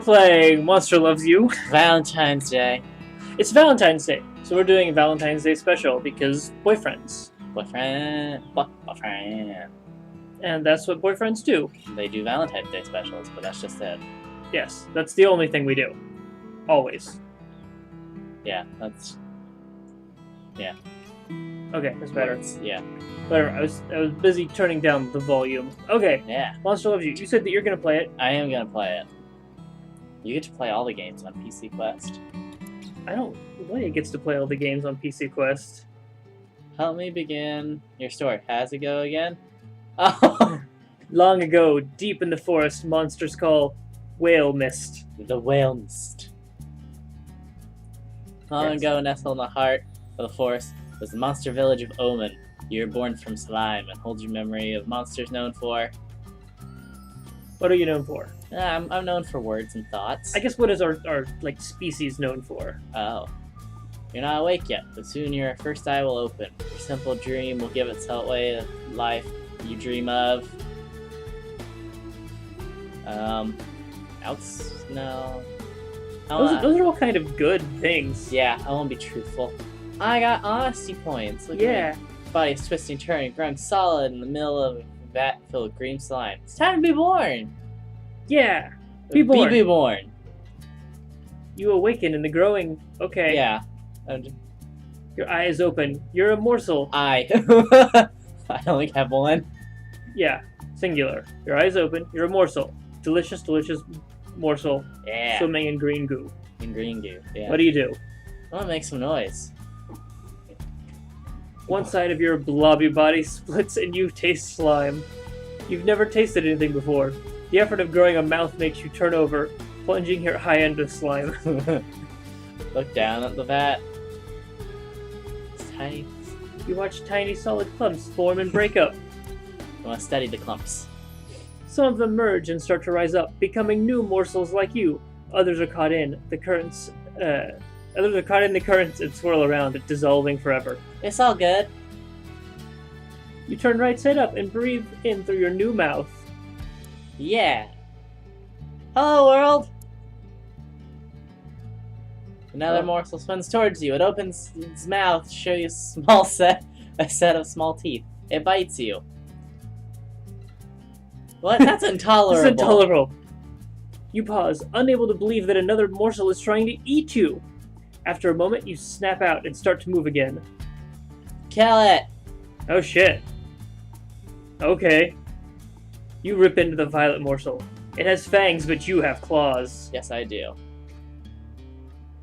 playing Monster Loves You. Valentine's Day. It's Valentine's Day, so we're doing a Valentine's Day special because boyfriends. Boyfriend. And that's what boyfriends do. They do Valentine's Day specials, but that's just it. Yes, that's the only thing we do. Always. Yeah, that's... Yeah. Okay, that's better. Yeah. Whatever, I was busy turning down the volume. Okay, Yeah. Monster Loves You. You said that you're gonna play it. I am gonna play it. You get to play all the games on PC Quest. I don't... Nobody gets to play all the games on PC Quest. Help me begin your story. How's it go again? Oh! Long ago, deep in the forest, monsters call whale mist. The whale mist. Long Yes. ago, nestled in the heart of the forest, was the monster village of Omen. You were born from slime and hold your memory of monsters known for... What are you known for? I'm known for words and thoughts. I guess what is our like, species known for? Oh. You're not awake yet, but soon your first eye will open. Your simple dream will give itself way to life you dream of. No. Those are all kind of good things. Yeah, I won't be truthful. I got honesty points. Look at me. Body's twisting, turning, growing solid in the middle of a vat filled with green slime. It's time to be born. Yeah. Be born. Be born. You awaken in the growing... Okay. Yeah. Your eye is open. You're a morsel. I only have one. Yeah. Singular. Your eye is open. You're a morsel. Delicious, delicious morsel. Yeah. Swimming in green goo. In green goo. Yeah. What do you do? I want to make some noise. One side of your blobby body splits and you taste slime. You've never tasted anything before. The effort of growing a mouth makes you turn over, plunging your eye into slime. Look down at the vat. It's tiny. You watch tiny solid clumps form and break up. I want to study the clumps. Some of them merge and start to rise up, becoming new morsels like you. Others are caught in the currents. Others are caught in the currents and swirl around, dissolving forever. It's all good. You turn right side up and breathe in through your new mouth. Yeah. Hello, world. Another morsel swims towards you. It opens its mouth to show you a set of small teeth. It bites you. What? That's intolerable. This is intolerable. You pause, unable to believe that another morsel is trying to eat you. After a moment, you snap out and start to move again. Kill it. Oh shit. Okay. You rip into the violet morsel. It has fangs, but you have claws. Yes, I do.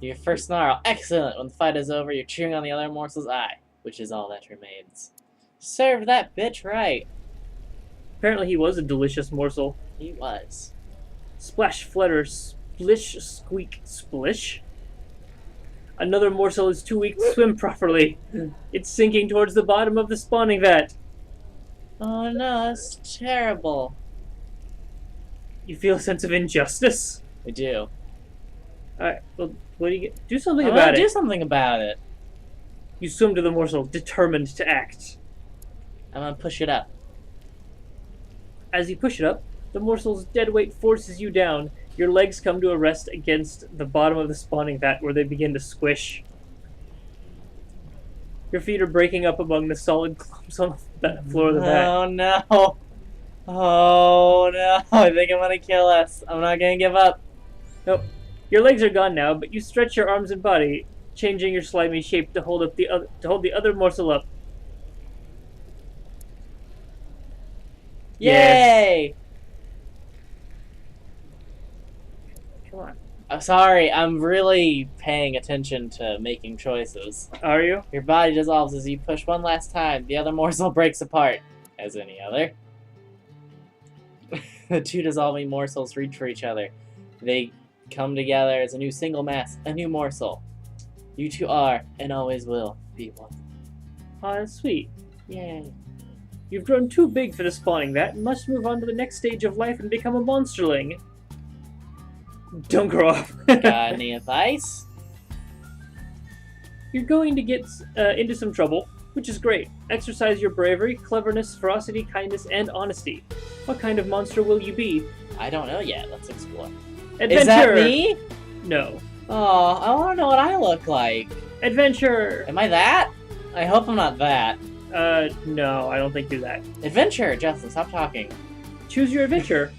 Your first snarl. Excellent. When the fight is over, you're chewing on the other morsel's eye, which is all that remains. Serve that bitch right. Apparently he was a delicious morsel. He was. Splash, flutter, splish, squeak, splish. Another morsel is too weak to swim properly. It's sinking towards the bottom of the spawning vat. Oh no, that's terrible. You feel a sense of injustice? I do. Alright, well, what do you get? Do something I about want to it. do something about it. You swim to the morsel, determined to act. I'm gonna push it up. As you push it up, the morsel's dead weight forces you down. Your legs come to a rest against the bottom of the spawning vat where they begin to squish. Your feet are breaking up among the solid clumps on the floor of the vat. Oh no. Oh no. I think I'm gonna kill us. I'm not gonna give up. Nope. Your legs are gone now, but you stretch your arms and body, changing your slimy shape to hold up the other morsel up. Yay! Come on. I'm sorry, I'm really paying attention to making choices. Are you? Your body dissolves as you push one last time. The other morsel breaks apart, as any other. The two dissolving morsels reach for each other. They come together as a new single mass, a new morsel. You two are, and always will, be one. Oh, that's sweet. Yay. You've grown too big for the spawning vat and must move on to the next stage of life and become a monsterling. Don't grow up. Got any advice? You're going to get into some trouble, which is great. Exercise your bravery, cleverness, ferocity, kindness, and honesty. What kind of monster will you be? I don't know yet. Let's explore. Adventure! Is that me? No. Oh, I want to know what I look like. Adventure! Am I that? I hope I'm not that. No, I don't think do that. Adventure, Justin, stop talking. Choose your adventure.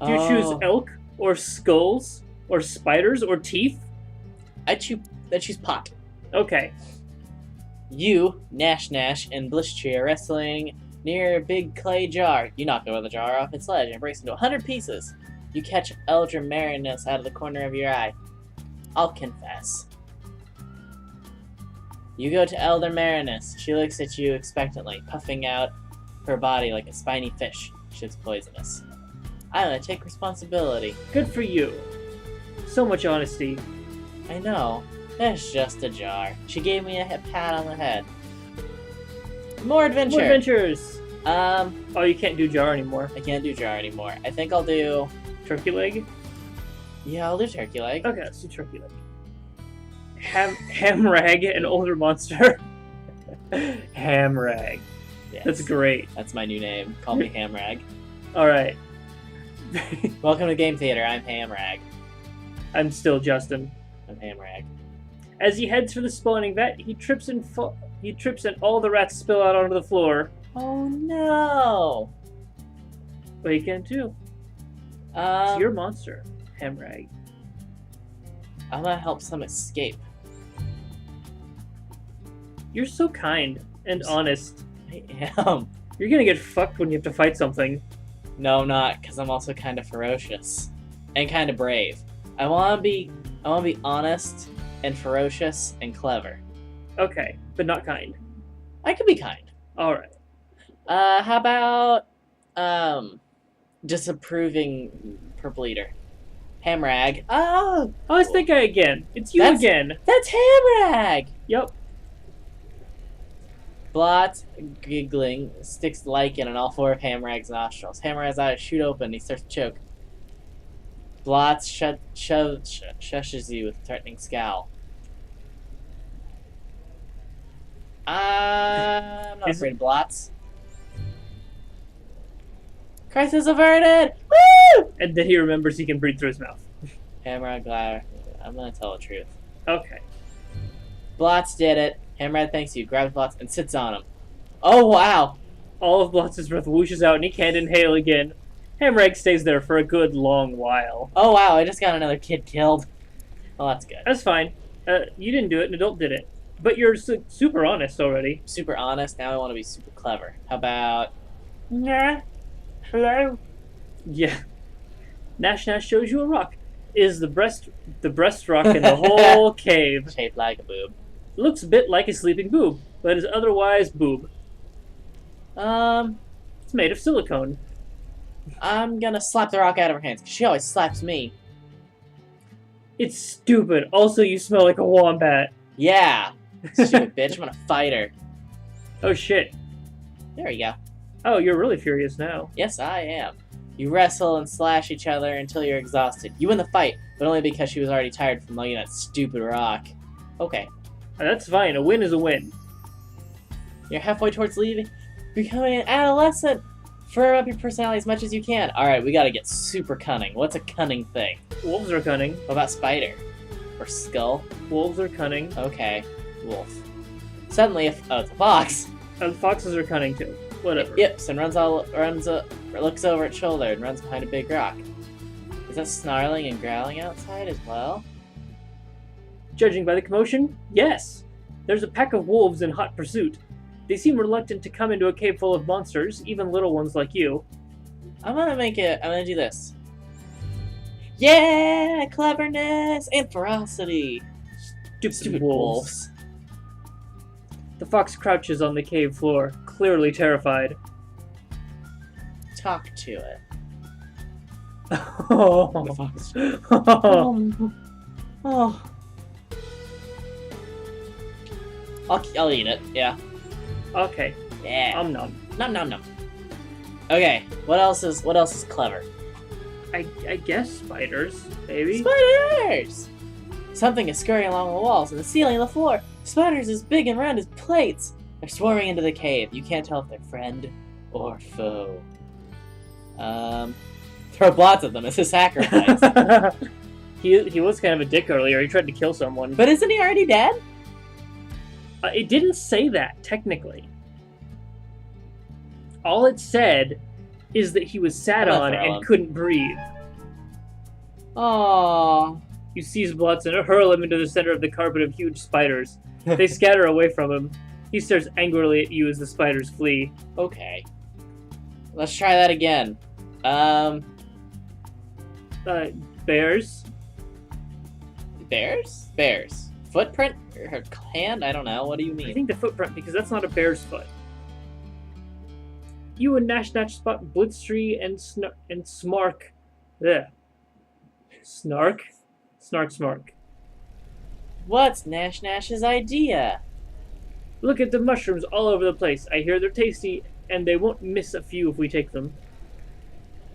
Do you choose elk, or skulls, or spiders, or teeth? I choose pot. Okay. You, Nash, and Blishtree are wrestling near a big clay jar. You knock over the jar off its ledge and it breaks into 100 pieces. You catch Eldra Marinus out of the corner of your eye. I'll confess. You go to Elder Marinus. She looks at you expectantly, puffing out her body like a spiny fish. She's poisonous. I'm gonna take responsibility. Good for you. So much honesty. I know. It's just a jar. She gave me a pat on the head. More adventure! More adventures! Oh, you can't do jar anymore. I can't do jar anymore. I think I'll do... Turkey leg? Yeah, I'll do turkey leg. Okay, let's do turkey leg. Hamrag, an older monster. Hamrag. Yes. That's great. That's my new name. Call me Hamrag. Alright. Welcome to Game Theater. I'm Hamrag. I'm still Justin. I'm Hamrag. As he heads for the spawning vat, he trips and all the rats spill out onto the floor. Oh no! What you can do? It's your monster, Hamrag. I'm gonna help some escape. You're so kind and honest. I am. You're gonna get fucked when you have to fight something. No, I'm not, because I'm also kind of ferocious and kind of brave. I want to be honest and ferocious and clever. Okay, but not kind. I could be kind. All right. How about disapproving purple eater? Hamrag. Oh, it's that guy again. It's you again. That's Hamrag. Yep. Blot, giggling, sticks lichen in all four of Hamrag's nostrils. Hamrag's eyes shoot open. He starts to choke. Blot shushes you with a threatening scowl. I'm not afraid of Blots. Crisis averted! Woo! And then he remembers he can breathe through his mouth. Hamrag, I'm gonna tell the truth. Okay. Blots did it. Hamrag thanks you, grabs Blots, and sits on him. Oh, wow! All of Blots' breath whooshes out and he can't inhale again. Hamrag stays there for a good long while. Oh, wow, I just got another kid killed. Well, that's good. That's fine. You didn't do it, an adult did it. But you're super honest already. Super honest, now I want to be super clever. How about... Yeah. Hello? Yeah. Nash shows you a rock. It is the breast rock in the whole cave. Shaped like a boob. Looks a bit like a sleeping boob, but is otherwise boob. It's made of silicone. I'm gonna slap the rock out of her hands, because she always slaps me. It's stupid. Also, you smell like a wombat. Yeah. Stupid bitch, I'm gonna fight her. Oh shit. There we go. Oh, you're really furious now. Yes, I am. You wrestle and slash each other until you're exhausted. You win the fight, but only because she was already tired from lugging that stupid rock. Okay. That's fine. A win is a win. You're halfway towards leaving, becoming an adolescent. Firm up your personality as much as you can. Alright, we gotta get super cunning. What's a cunning thing? Wolves are cunning. What about spider? Or skull? Wolves are cunning. Okay. Wolf. Suddenly, it's a fox. Foxes are cunning too. Whatever. It yips and looks over its shoulder and runs behind a big rock. Is that snarling and growling outside as well? Judging by the commotion, yes. There's a pack of wolves in hot pursuit. They seem reluctant to come into a cave full of monsters, even little ones like you. I'm gonna do this. Yeah! Cleverness and ferocity! Stupid wolves. The fox crouches on the cave floor, clearly terrified. Talk to it. Oh. The fox. Oh. I'll eat it, yeah. Okay. Yeah. Nom. Nom. Okay, what else is clever? I guess spiders, maybe. Spiders! Something is scurrying along the walls and the ceiling and the floor. Spiders as big and round as plates. They're swarming into the cave. You can't tell if they're friend or foe. throw blots at them as a sacrifice. He was kind of a dick earlier. He tried to kill someone. But isn't he already dead? It didn't say that, technically. All it said is that he was sat I'm gonna on throw and him. couldn't breathe. Aww. You seize Blotz and hurl him into the center of the carpet of huge spiders. They scatter away from him. He stares angrily at you as the spiders flee. Okay. Let's try that again. Bears? Bears? Bears. Footprint? Or hand? I don't know. What do you I mean? think the footprint, because that's not a bear's foot. You and Nash spot Blitztree and Smark. Ugh. Snark? Snark Smark. What's Nash's idea? Look at the mushrooms all over the place. I hear they're tasty, and they won't miss a few if we take them.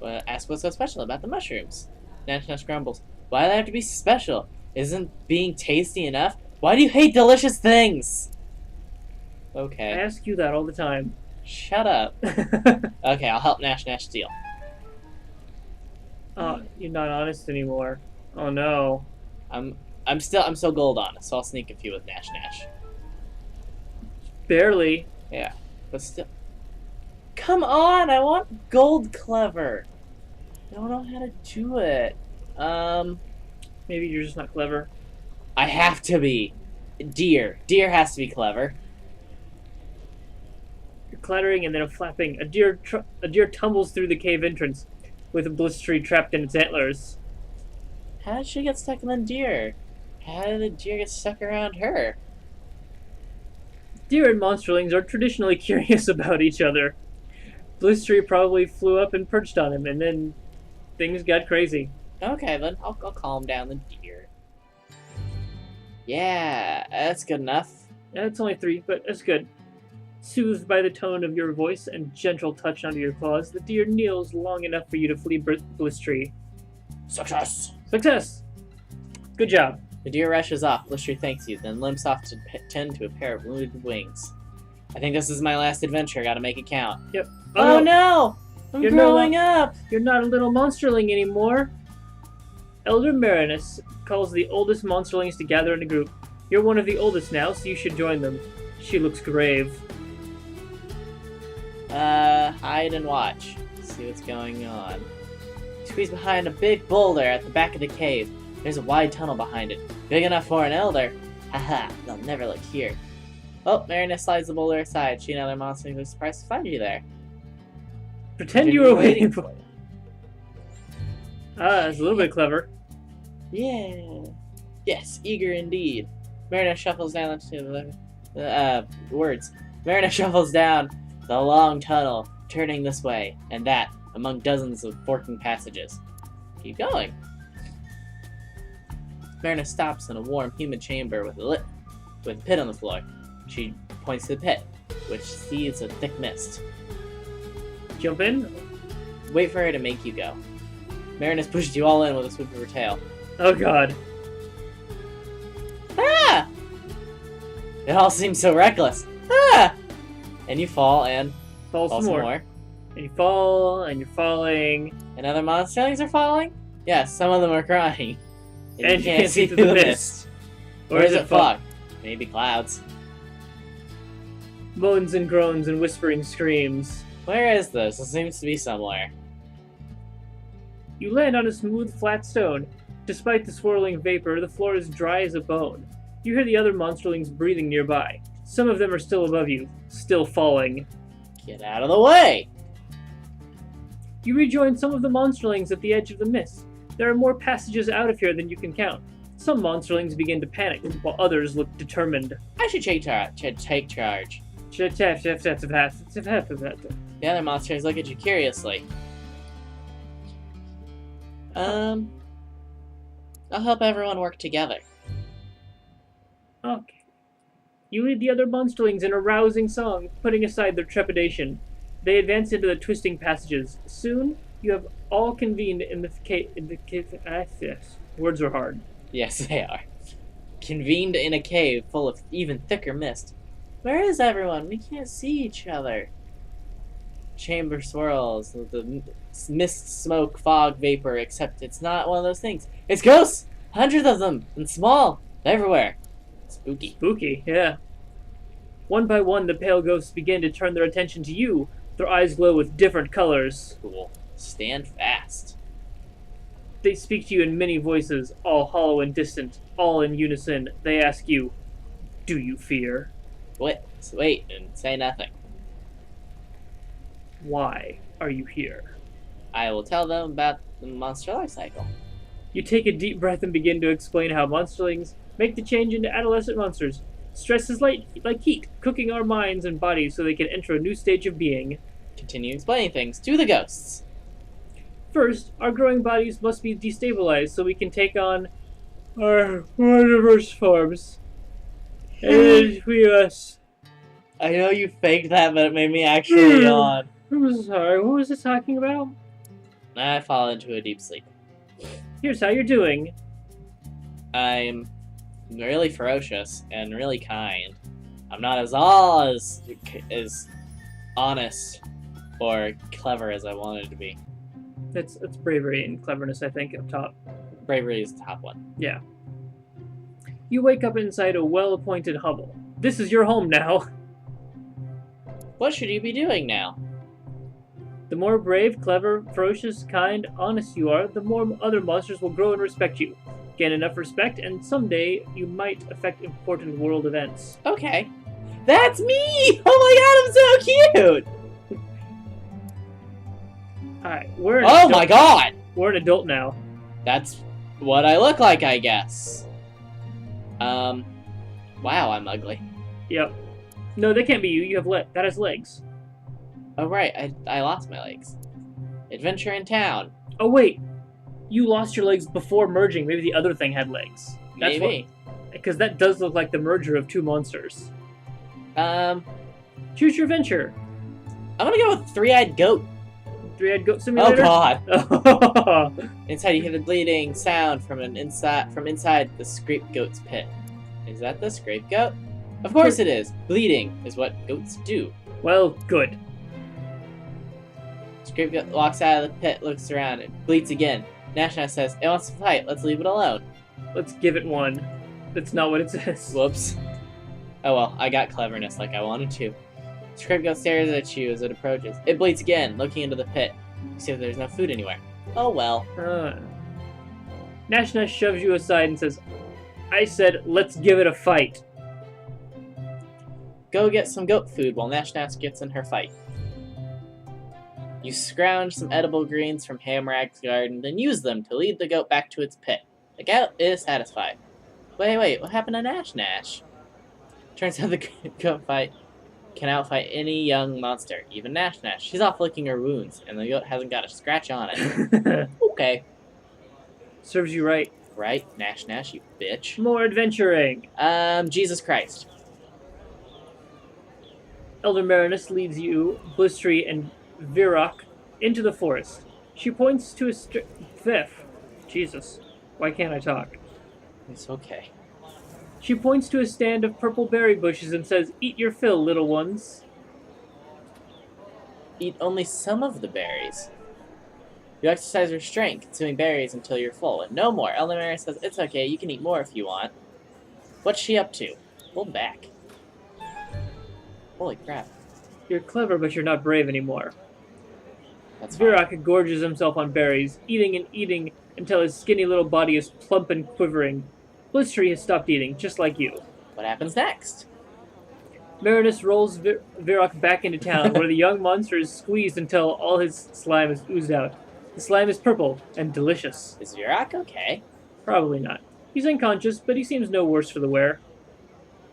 Well, ask what's so special about the mushrooms. Nash grumbles. Why do they have to be special? Isn't being tasty enough? Why do you hate delicious things? I Okay. ask you that all the time. Shut up. Okay, I'll help Nash steal. Oh, you're not honest anymore. Oh no. I'm so gold honest, so I'll sneak a few with Nash. Barely. Yeah, but still. Come on, I want gold clever. I don't know how to do it. Maybe you're just not clever. I have to be. Deer has to be clever. You're clattering and then a flapping. A deer tumbles through the cave entrance, with a Blitztree trapped in its antlers. How did she get stuck in the deer? How did the deer get stuck around her? Deer and monsterlings are traditionally curious about each other. Blitztree probably flew up and perched on him, and then things got crazy. Okay, then I'll calm down the deer. Yeah, that's good enough. It's only 3, but that's good. Soothed by the tone of your voice and gentle touch under your claws, the deer kneels long enough for you to flee Blitztree. Success! Success! Good job. The deer rushes off. Blitztree thanks you, then limps off to tend to a pair of wounded wings. I think this is my last adventure. Gotta make it count. Yep. Oh no! I'm You're growing up! You're not a little monsterling anymore. Elder Marinus calls the oldest monsterlings to gather in a group. You're one of the oldest now, so you should join them. She looks grave. Hide and watch. See what's going on. Squeeze behind a big boulder at the back of the cave. There's a wide tunnel behind it. Big enough for an elder. Haha, they'll never look here. Oh, Marinus slides the boulder aside. She and other monsters are surprised to find you there. Pretend you were waiting for it. It's a little bit clever. Yeah. Yes, eager indeed. Marinus shuffles down to the words. Marinus shuffles down the long tunnel, turning this way and that, among dozens of forking passages. Keep going. Marinus stops in a warm, humid chamber with a pit on the floor. She points to the pit, which sees a thick mist. Jump in? Wait for her to make you go. Marinus pushes you all in with a swoop of her tail. Oh god. Ah! It all seems so reckless. Ah! And you fall and Fall fall some some more. more. And you fall, and you're falling. And other monsterlings are falling? Yes, some of them are crying. And you can't see through the mist. Or is it fog? Maybe clouds. Moans and groans and whispering screams. Where is this? It seems to be somewhere. You land on a smooth, flat stone. Despite the swirling vapor, the floor is dry as a bone. You hear the other monsterlings breathing nearby. Some of them are still above you, still falling. Get out of the way! You rejoin some of the monsterlings at the edge of the mist. There are more passages out of here than you can count. Some monsterlings begin to panic, while others look determined. I should take charge. The The other monsters look at you curiously. I'll help everyone work together. Okay. You lead the other monsterlings in a rousing song, putting aside their trepidation. They advance into the twisting passages. Soon, you have all convened in the cave. Yes, words are hard. Yes, they are. Convened in a cave full of even thicker mist. Where is everyone? We can't see each other. chamber swirls, the mist, smoke, fog, vapor, except it's not one of those things. It's ghosts! Hundreds of them, and small, everywhere. Spooky. Spooky, yeah. One by one, the pale ghosts begin to turn their attention to you. Their eyes glow with different colors. Cool. Stand fast. They speak to you in many voices, all hollow and distant, all in unison. They ask you, do you fear? Wait, and say nothing. Why are you here? I will tell them about the monster life cycle. You take a deep breath and begin to explain how monsterlings make the change into adolescent monsters. Stress is like heat, cooking our minds and bodies so they can enter a new stage of being. Continue explaining things to the ghosts. First, our growing bodies must be destabilized so we can take on our more diverse forms. And us. I know you faked that, but it made me actually yawn. I'm sorry, what was it talking about? I fall into a deep sleep. Here's how you're doing. I'm really ferocious and really kind. I'm not as honest or clever as I wanted to be. It's bravery and cleverness, I think, up top. Bravery is the top one. Yeah. You wake up inside a well-appointed hovel. This is your home now. What should you be doing now? The more brave, clever, ferocious, kind, honest you are, the more other monsters will grow and respect you. Gain enough respect, and someday you might affect important world events. Okay. That's me! Oh my god, I'm so cute! Alright, we're an Oh adult. my god! We're an adult now. That's what I look like, I guess. Wow, I'm ugly. Yep. No, that can't be you. You have that has legs. Oh right, I lost my legs. Adventure in town. Oh wait, you lost your legs before merging. Maybe the other thing had legs. That's Maybe. Because that does look like the merger of two monsters. I'm Choose your venture. gonna go with Three-Eyed Goat. Three-eyed goat Oh simulator. god. Inside you hear the bleeding sound from inside the scapegoat's pit. Is that the scapegoat? Of course it is. Bleeding is what goats do. Well, good. Scapegoat walks out of the pit, looks around, and bleeds again. Nashna says, "It wants to fight. Let's leave it alone." Let's give it one. That's not what it says. Whoops. Oh well, I got cleverness like I wanted to. Scapegoat stares at you as it approaches. It bleeds again, looking into the pit. You see that there's no food anywhere. Oh well. Nash shoves you aside and says, I said, let's give it a fight. Go get some goat food while Nash gets in her fight. You scrounge some edible greens from Hamrag's garden, then use them to lead the goat back to its pit. The goat is satisfied. Wait, what happened to Nash? Turns out the goat can outfight any young monster, even Nash. She's off licking her wounds, and the goat hasn't got a scratch on it. Okay. Serves you right. Right, Nash, you bitch. More adventuring. Jesus Christ. Elder Marinus leads you, Blistry, and Virok into the forest. She points to a Jesus, why can't I talk? It's okay. She points to a stand of purple berry bushes and says, eat your fill, little ones. Eat only some of the berries. You exercise restraint, consuming berries until you're full, and no more. Elder Mary says, it's okay, you can eat more if you want. What's she up to? Hold back. Holy crap. You're clever, but you're not brave anymore. That's fine. Virok gorges himself on berries, eating and eating until his skinny little body is plump and quivering. Blistry has stopped eating, just like you. What happens next? Marinus rolls Virok back into town, where the young monster is squeezed until all his slime is oozed out. The slime is purple and delicious. Is Virak okay? Probably not. He's unconscious, but he seems no worse for the wear.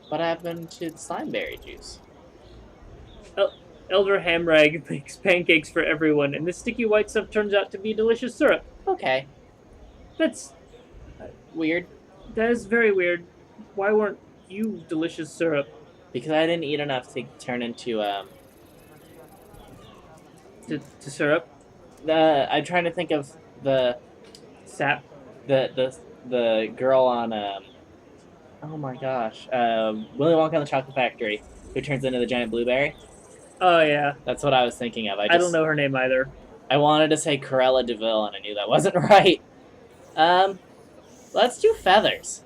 What happened to the slimeberry juice? Elder Hamrag makes pancakes for everyone, and the sticky white stuff turns out to be delicious syrup. Okay. That's Weird. That is very weird. Why weren't you delicious syrup? Because I didn't eat enough to turn into, To syrup? I'm trying to think of the Sap? the girl on, oh my gosh, Willy Wonka and the Chocolate Factory, who turns into the giant blueberry. Oh, yeah. That's what I was thinking of. I don't know her name either. I wanted to say Corella DeVille, and I knew that wasn't right. Let's do feathers.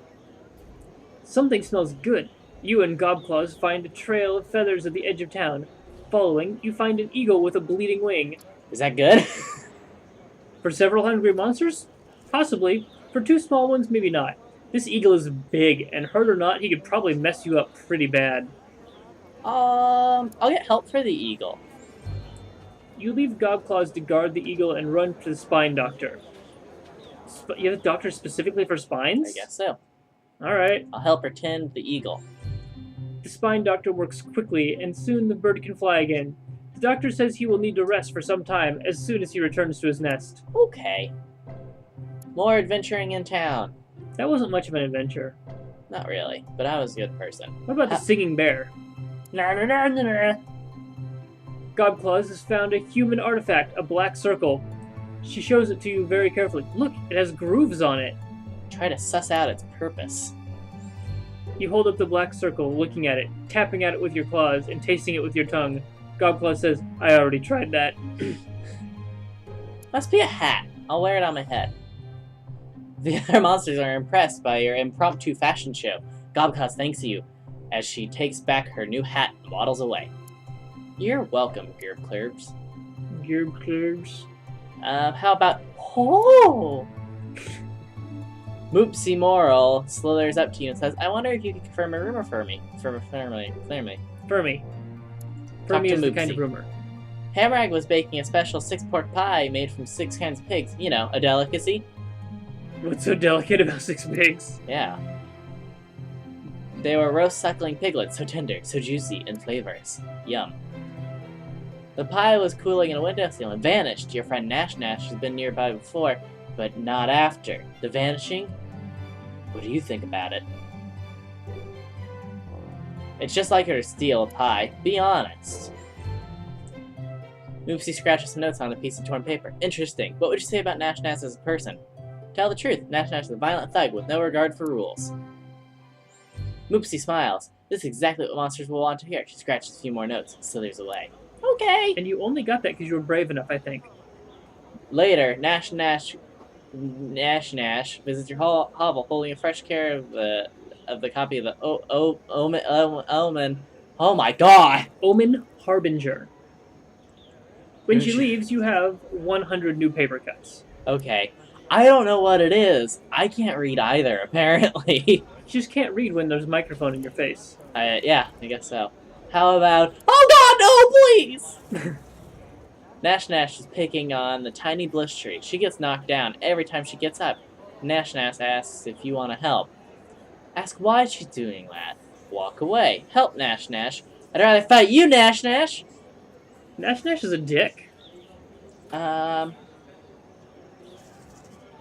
Something smells good. You and Gobclaws find a trail of feathers at the edge of town. Following, you find an eagle with a bleeding wing. Is that good? For several hungry monsters? Possibly. For two small ones, maybe not. This eagle is big, and hurt or not, he could probably mess you up pretty bad. I'll get help for the eagle. You leave Gobclaws to guard the eagle and run to the spine doctor. You have a doctor specifically for spines? I guess so. Alright. I'll help her tend the eagle. The spine doctor works quickly, and soon the bird can fly again. The doctor says he will need to rest for some time as soon as he returns to his nest. Okay. More adventuring in town. That wasn't much of an adventure. Not really, but I was a good person. What about the singing bear? Na na na na na. Gobclaws has found a human artifact, a black circle. She shows it to you very carefully. Look, it has grooves on it. Try to suss out its purpose. You hold up the black circle, looking at it, tapping at it with your claws, and tasting it with your tongue. Gobclaws says, I already tried that. Must be a hat. I'll wear it on my head. The other monsters are impressed by your impromptu fashion show. Gobclaws thanks you as she takes back her new hat and waddles away. You're welcome, Gerbclurbs. Gerbclurbs. How about... Oh! Moopsy Moral slithers up to you and says, I wonder if you could confirm a rumor for me. Fermi. Fermi is the kind of rumor. Hamrag was baking a special 6-pork pie made from 6 kinds of pigs. You know, a delicacy. What's so delicate about 6 pigs? Yeah. They were roast suckling piglets, so tender, so juicy, and flavorous. Yum. The pie was cooling in a windowsill and vanished. Your friend Nash has been nearby before, but not after. The vanishing? What do you think about it? It's just like her to steal a pie. Be honest. Moopsy scratches some notes on a piece of torn paper. Interesting. What would you say about Nash as a person? Tell the truth. Nash is a violent thug with no regard for rules. Moopsy smiles. This is exactly what monsters will want to hear. She scratches a few more notes and slithers away. Okay. And you only got that because you were brave enough, I think. Later, Nash visits your hovel, holding a fresh care of the copy of the Omen. Oh my god! Omen Harbinger. When she leaves, you have 100 new paper cuts. Okay. I don't know what it is. I can't read either, apparently. You just can't read when there's a microphone in your face. Yeah, I guess so. How about... Oh god, no, please! Nash is picking on the tiny bush tree. She gets knocked down every time she gets up. Nash asks if you want to help. Ask why she's doing that. Walk away. Help, Nash. I'd rather fight you, Nash. Nash is a dick.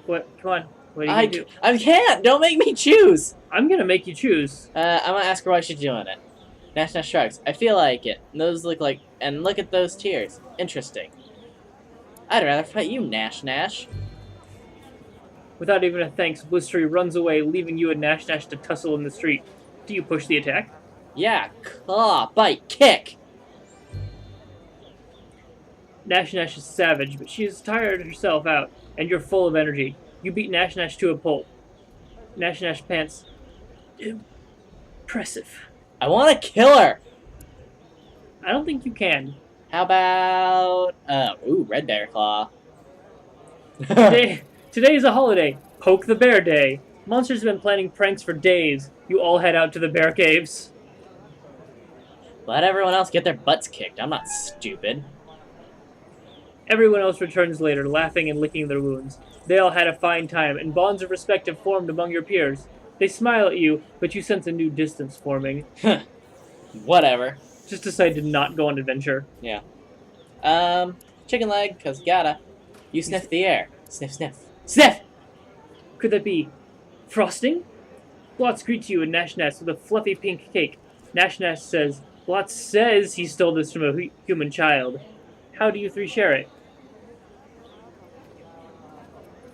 What? Come on. What are you gonna do? I can't! Don't make me choose! I'm gonna make you choose. I'm gonna ask her why she's doing it. Nash shrugs. I feel like it. And those look like... And look at those tears. Interesting. I'd rather fight you, Nash. Without even a thanks, Blistery runs away, leaving you and Nash to tussle in the street. Do you push the attack? Yeah. Claw, bite, kick! Nash is savage, but she has tired herself out, and you're full of energy. You beat Nash to a pulp. Nash pants. Impressive. I want to kill her! I don't think you can. How about... Red Bear Claw. Today is a holiday. Poke the Bear Day. Monsters have been planning pranks for days. You all head out to the bear caves. Let everyone else get their butts kicked. I'm not stupid. Everyone else returns later, laughing and licking their wounds. They all had a fine time, and bonds of respect have formed among your peers. They smile at you, but you sense a new distance forming. Whatever. Just decide to not go on adventure. Yeah. Chicken leg, cause gotta. You sniff the air. Sniff. Could that be frosting? Blotz greets you in Nash with a fluffy pink cake. Nash says, Blotz says he stole this from a human child. How do you three share it?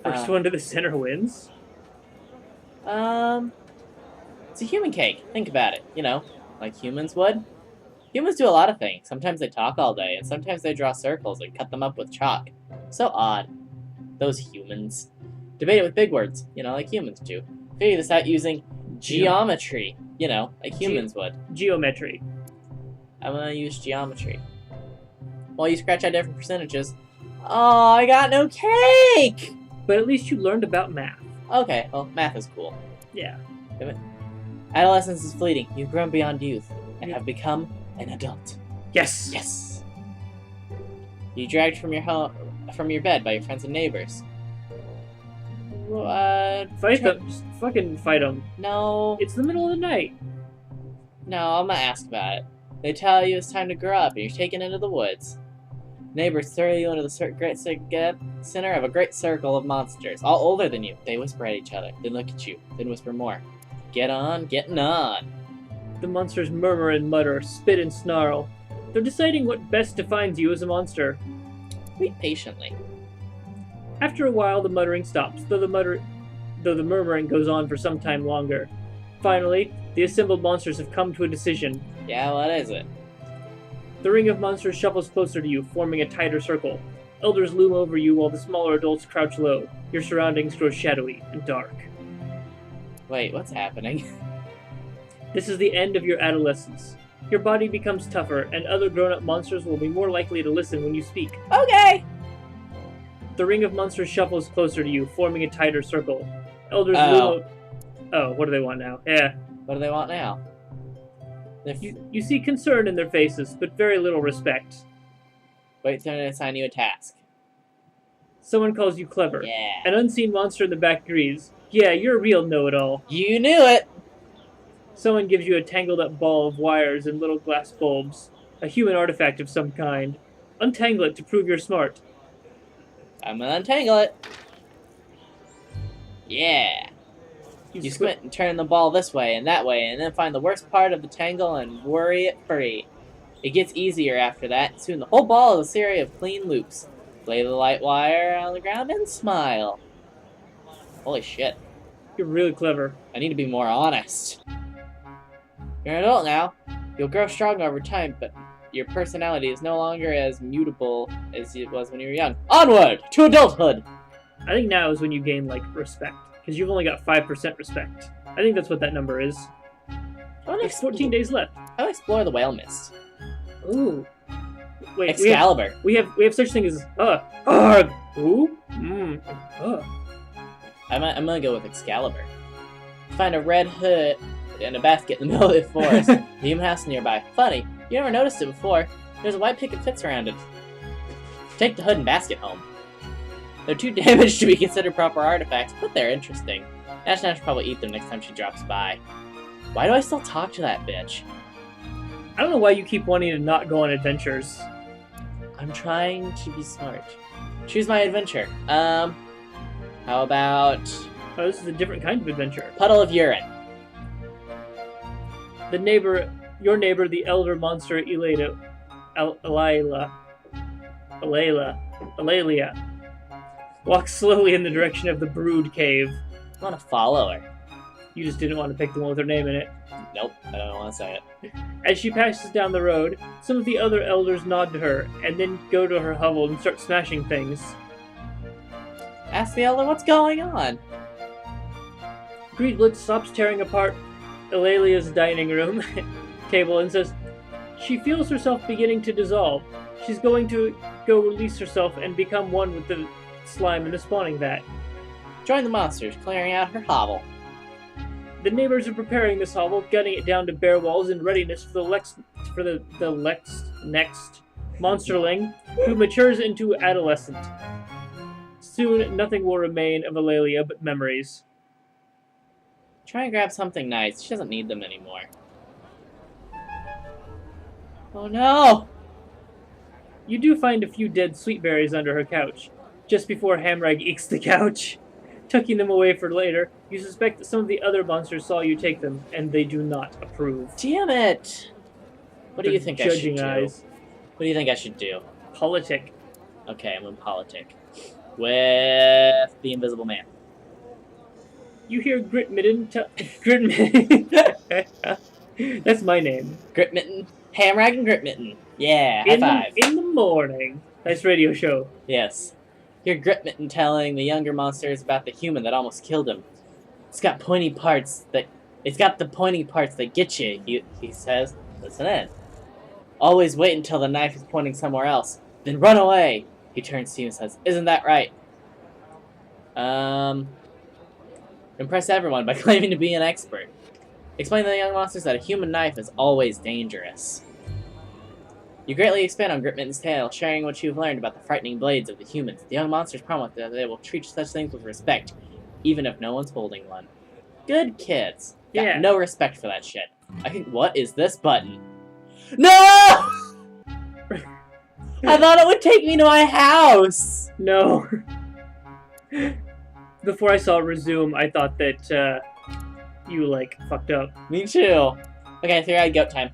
First one to the center wins? It's a human cake. Think about it. You know, like humans would. Humans do a lot of things. Sometimes they talk all day, and sometimes they draw circles and cut them up with chalk. So odd. Those humans. Debate it with big words, like humans do. Figure this out using geometry, like humans would. Geometry. I'm gonna use geometry. While you scratch out different percentages. Oh, I got no cake! But at least you learned about math. Okay, well, math is cool. Yeah. Adolescence is fleeting. You've grown beyond youth and have become an adult. Yes. Yes. You dragged from your bed by your friends and neighbors. Fight them. Just fucking fight them. No. It's the middle of the night. No, I'm gonna ask about it. They tell you it's time to grow up and you're taken into the woods. Neighbors throw you into the center of a great circle of monsters, all older than you. They whisper at each other, then look at you, then whisper more. Getting on. The monsters murmur and mutter, spit and snarl. They're deciding what best defines you as a monster. Wait patiently. After a while, the muttering stops, though the murmuring goes on for some time longer. Finally, the assembled monsters have come to a decision. Yeah, what is it? The ring of monsters shuffles closer to you, forming a tighter circle. Elders loom over you while the smaller adults crouch low. Your surroundings grow shadowy and dark. Wait, what's happening? This is the end of your adolescence. Your body becomes tougher, and other grown-up monsters will be more likely to listen when you speak. Okay! The ring of monsters shuffles closer to you, forming a tighter circle. Elders Oh, what do they want now? Yeah. What do they want now? You see concern in their faces, but very little respect. Wait till I assign you a task. Someone calls you clever. Yeah. An unseen monster in the back agrees. Yeah, you're a real know-it-all. You knew it! Someone gives you a tangled-up ball of wires and little glass bulbs. A human artifact of some kind. Untangle it to prove you're smart. I'm gonna untangle it. Yeah. You squint and turn the ball this way and that way, and then find the worst part of the tangle and worry it free. It gets easier after that, and soon the whole ball is a series of clean loops. Lay the light wire on the ground and smile. Holy shit. You're really clever. I need to be more honest. You're an adult now. You'll grow stronger over time, but your personality is no longer as mutable as it was when you were young. Onward to adulthood! I think now is when you gain, respect. Because you've only got 5% respect. I think that's what that number is. There's 14 days left. I'll explore the whale mist. Ooh. Wait, Excalibur. We have such thing as Arg. Ooh. I'm gonna go with Excalibur. Find a red hood and a basket in the middle of the forest. The human house nearby. Funny, you never noticed it before. There's a white picket fence around it. Take the hood and basket home. They're too damaged to be considered proper artifacts, but they're interesting. Nash will probably eat them next time she drops by. Why do I still talk to that bitch? I don't know why you keep wanting to not go on adventures. I'm trying to be smart. Choose my adventure. How about... Oh, this is a different kind of adventure. Puddle of urine. Your neighbor, the elder monster Elalia, walks slowly in the direction of the Brood Cave. I want to follow her. You just didn't want to pick the one with her name in it. Nope, I don't want to say it. As she passes down the road, some of the other elders nod to her, and then go to her hovel and start smashing things. Ask the elder what's going on. Greedlet stops tearing apart Elalia's dining room table and says, she feels herself beginning to dissolve. She's going to go release herself and become one with the slime in the spawning vat. Join the monsters, clearing out her hovel. The neighbors are preparing this hovel, gutting it down to bare walls in readiness for the next monsterling, who matures into adolescent. Soon, nothing will remain of Eulalia but memories. Try and grab something nice. She doesn't need them anymore. Oh no! You do find a few dead sweet berries under her couch, just before Hamrag eats the couch. Tucking them away for later, you suspect that some of the other monsters saw you take them, and they do not approve. Damn it! What do you think I should do? Eyes. What do you think I should do? Politic. Okay, I'm in politic. With the Invisible Man. You hear Gritmitten Gritmitten. That's my name. Gritmitten? Hamrag and Grip Mitten. Yeah, high five. In the morning. Nice radio show. Yes. Hear Grip Mitten telling the younger monsters about the human that almost killed him. It's got the pointy parts that get you, he says. Listen in. Always wait until the knife is pointing somewhere else. Then run away. He turns to you and says, isn't that right? Impress everyone by claiming to be an expert. Explain to the young monsters that a human knife is always dangerous. You greatly expand on Grip Mitten's tale, sharing what you've learned about the frightening blades of the humans. The young monsters promise that they will treat such things with respect, even if no one's holding one. Good kids. Got no respect for that shit. What is this button? No! I thought it would take me to my house! No. Before I saw resume, I thought that, you, fucked up. Me too. Okay, three-eyed goat time.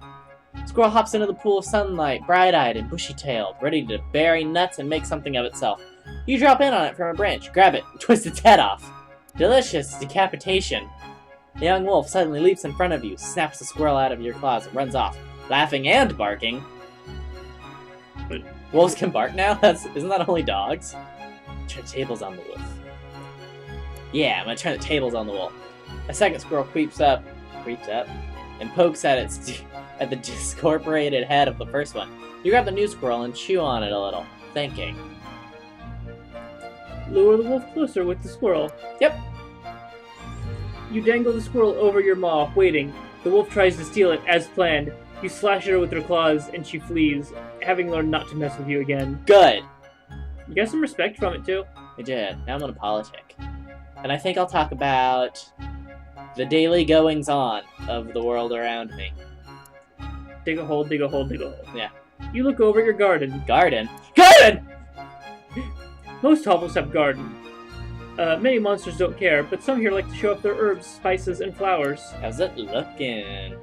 Squirrel hops into the pool of sunlight, bright-eyed and bushy-tailed, ready to bury nuts and make something of itself. You drop in on it from a branch, grab it, and twist its head off. Delicious decapitation. The young wolf suddenly leaps in front of you, snaps the squirrel out of your claws, and runs off, laughing and barking. But wolves can bark now? Isn't that only dogs? Turn the tables on the wolf. Yeah, I'm gonna turn the tables on the wolf. A second squirrel creeps up, and pokes at the discorporated head of the first one. You grab the new squirrel and chew on it a little, thinking. Lure the wolf closer with the squirrel. Yep. You dangle the squirrel over your maw, waiting. The wolf tries to steal it, as planned. You slash at her with her claws, and she flees, having learned not to mess with you again. Good. You got some respect from it, too. I did. Now I'm on a politic. And I think I'll talk about the daily goings-on of the world around me. Dig a hole, dig a hole, dig a hole. Yeah. You look over at your garden. Garden? Garden! Most hovels have garden. Many monsters don't care, but some here like to show off their herbs, spices, and flowers. How's it looking?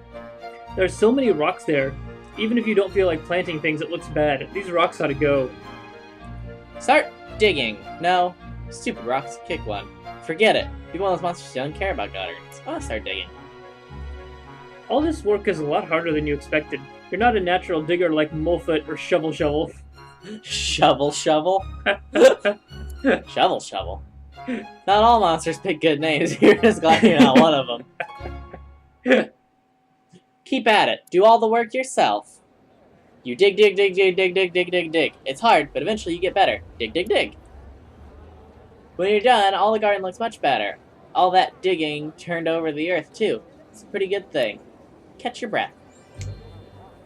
There's so many rocks there. Even if you don't feel like planting things, it looks bad. These rocks ought to go. Start digging. No. Stupid rocks. Kick one. Forget it. Be one of those monsters who don't care about gardens. I want to start digging. All this work is a lot harder than you expected. You're not a natural digger like Molefoot or Shovel Shovel. Shovel Shovel? Shovel Shovel. Not all monsters pick good names. You're just glad you're not one of them. Keep at it. Do all the work yourself. You dig, dig, dig, dig, dig, dig, dig, dig, dig. It's hard, but eventually you get better. Dig, dig, dig. When you're done, all the garden looks much better. All that digging turned over the earth, too. It's a pretty good thing. Catch your breath.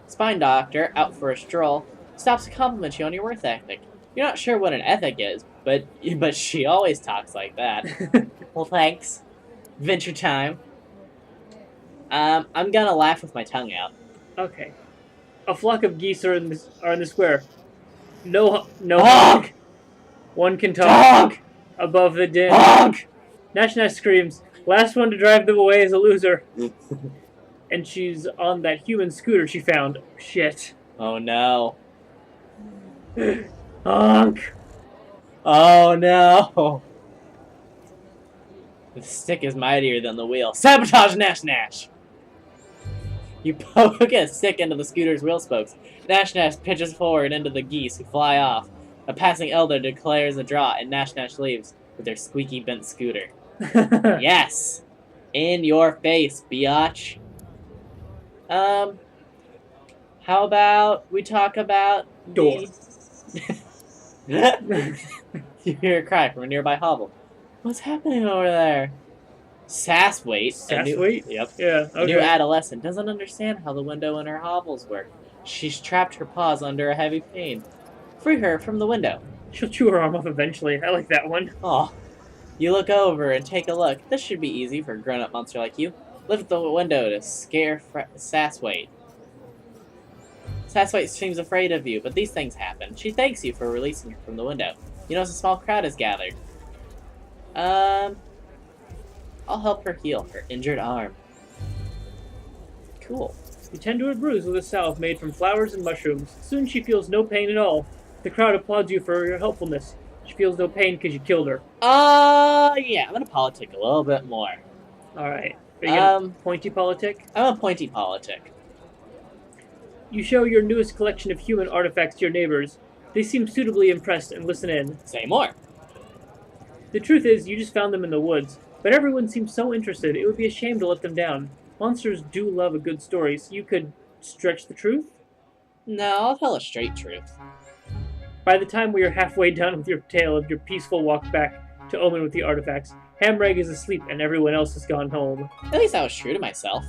Spine doctor, out for a stroll, stops to compliment you on your work ethic. You're not sure what an ethic is, but she always talks like that. Well, thanks. Adventure time. I'm gonna laugh with my tongue out. Okay. A flock of geese are in the square. No Honk! honk. One can talk. Honk! Above the din. Honk! Nash Nash screams, last one to drive them away is a loser. And she's on that human scooter she found. Shit. Oh no. Honk! Oh no. The stick is mightier than the wheel. Sabotage Nash Nash! You poke a stick into the scooter's wheel spokes. Nash Nash pitches forward into the geese who fly off. A passing elder declares a draw, and Nash Nash leaves with their squeaky bent scooter. Yes! In your face, biatch. How about we talk about Door. You hear a cry from a nearby hovel. What's happening over there? Sassweight. Sassweight? Yep. Yeah, okay. A new adolescent doesn't understand how the window in her hovels work. She's trapped her paws under a heavy pain. Free her from the window. She'll chew her arm off eventually. I like that one. Oh. You look over and take a look. This should be easy for a grown-up monster like you. Lift the window to scare Sassweight. Sassweight seems afraid of you, but these things happen. She thanks you for releasing her from the window. You notice a small crowd is gathered. I'll help her heal her injured arm. Cool. You tend to her bruise with a salve made from flowers and mushrooms. Soon she feels no pain at all. The crowd applauds you for your helpfulness. She feels no pain because you killed her. Yeah, I'm gonna politic a little bit more. Alright. Are you gonna pointy politic? I'm a pointy politic. You show your newest collection of human artifacts to your neighbors. They seem suitably impressed and listen in. Say more. The truth is, you just found them in the woods, but everyone seems so interested, it would be a shame to let them down. Monsters do love a good story, so you could stretch the truth? No, I'll tell a straight truth. By the time we are halfway done with your tale of your peaceful walk back to Omen with the artifacts, Hamrag is asleep and everyone else has gone home. At least I was true to myself.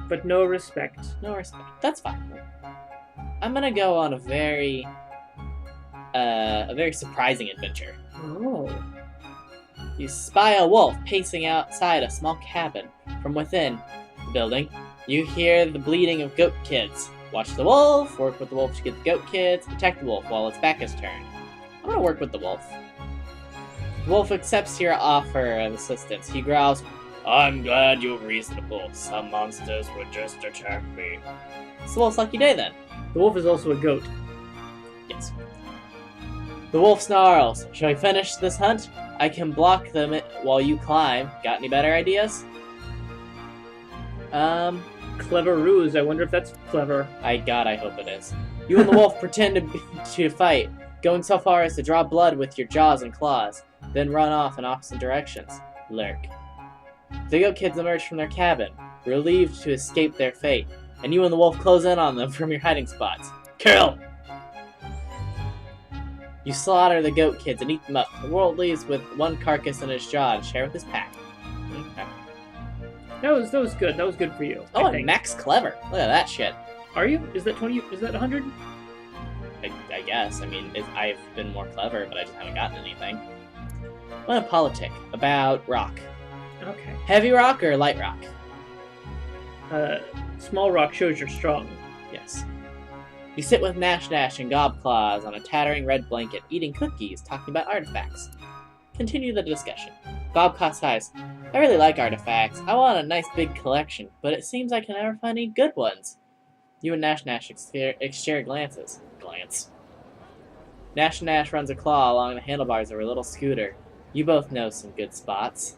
But no respect. No respect. That's fine. I'm gonna go on a very surprising adventure. Oh. You spy a wolf pacing outside a small cabin. From within the building, you hear the bleating of goat kids. Watch the wolf, work with the wolf to get the goat kids, protect the wolf while its back is turned. I'm gonna work with the wolf. The wolf accepts your offer of assistance. He growls, "I'm glad you're reasonable. Some monsters would just attack me." It's the wolf's lucky day then. The wolf is also a goat. Yes. The wolf snarls, "Shall we finish this hunt? I can block them while you climb. Got any better ideas?" Clever ruse. I wonder if that's clever. I hope it is. You and the wolf pretend to fight, going so far as to draw blood with your jaws and claws, then run off in opposite directions. Lurk. The goat kids emerge from their cabin, relieved to escape their fate, and you and the wolf close in on them from your hiding spots. Kill! You slaughter the goat kids and eat them up. The wolf leaves with one carcass in his jaw to share with his pack. Okay. That was good. That was good for you. Oh, and Max clever. Look at that shit. Are you? Is that 20? Is that 100? I guess. I mean, I've been more clever, but I just haven't gotten anything. I want a politic about rock. Okay. Heavy rock or light rock? Small rock shows you're strong. Yes. You sit with Nash and Gobclaws on a tattering red blanket, eating cookies, talking about artifacts. Continue the discussion. Gobclaw sighs, "I really like artifacts. I want a nice big collection, but it seems I can never find any good ones." You and Nash exchange glances. Nash runs a claw along the handlebars of her little scooter. You both know some good spots.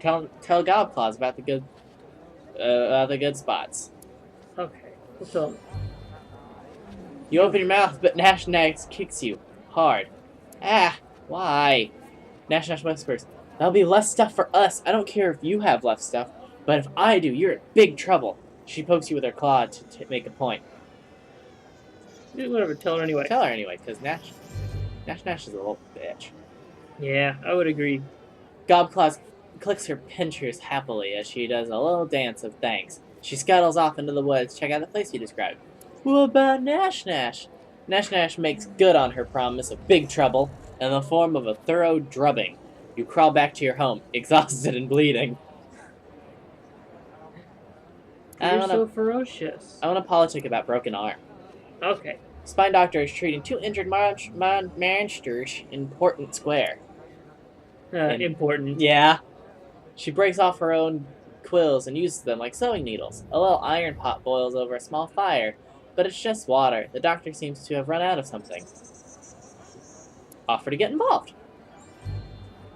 Tell Gobclaws about the good spots. Okay. We'll tell him. You open your mouth, but Nash kicks you hard. Ah, why? Nash whispers, "That'll be less stuff for us. I don't care if you have less stuff, but if I do, you're in big trouble." She pokes you with her claw to make a point. Whatever, tell her anyway. Tell her anyway, because Nash is a little bitch. Yeah, I would agree. Gobclaws clicks her pinchers happily as she does a little dance of thanks. She scuttles off into the woods, check out the place you described. What about Nash? Nash makes good on her promise of big trouble in the form of a thorough drubbing. You crawl back to your home, exhausted and bleeding. You're so ferocious. I want a politic about broken arm. Okay. Spine doctor is treating two injured monsters in Portland Square. Important. Yeah. She breaks off her own quills and uses them like sewing needles. A little iron pot boils over a small fire, but it's just water. The doctor seems to have run out of something. Offer to get involved.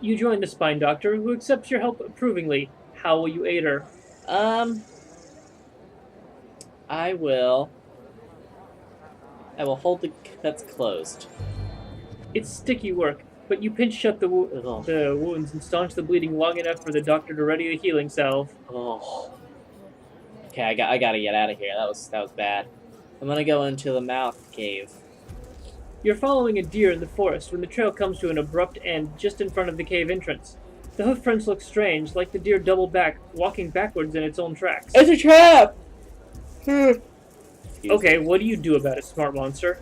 You join the spine doctor, who accepts your help approvingly. How will you aid her? I will hold the that's closed. It's sticky work, but you pinch shut the wounds and staunch the bleeding long enough for the doctor to ready the healing salve. Oh. Okay, I gotta get out of here. That was bad. I'm gonna go into the mouth cave. You're following a deer in the forest when the trail comes to an abrupt end just in front of the cave entrance. The hoof prints look strange, like the deer doubled back, walking backwards in its own tracks. It's a trap! Okay, what do you do about it, smart monster?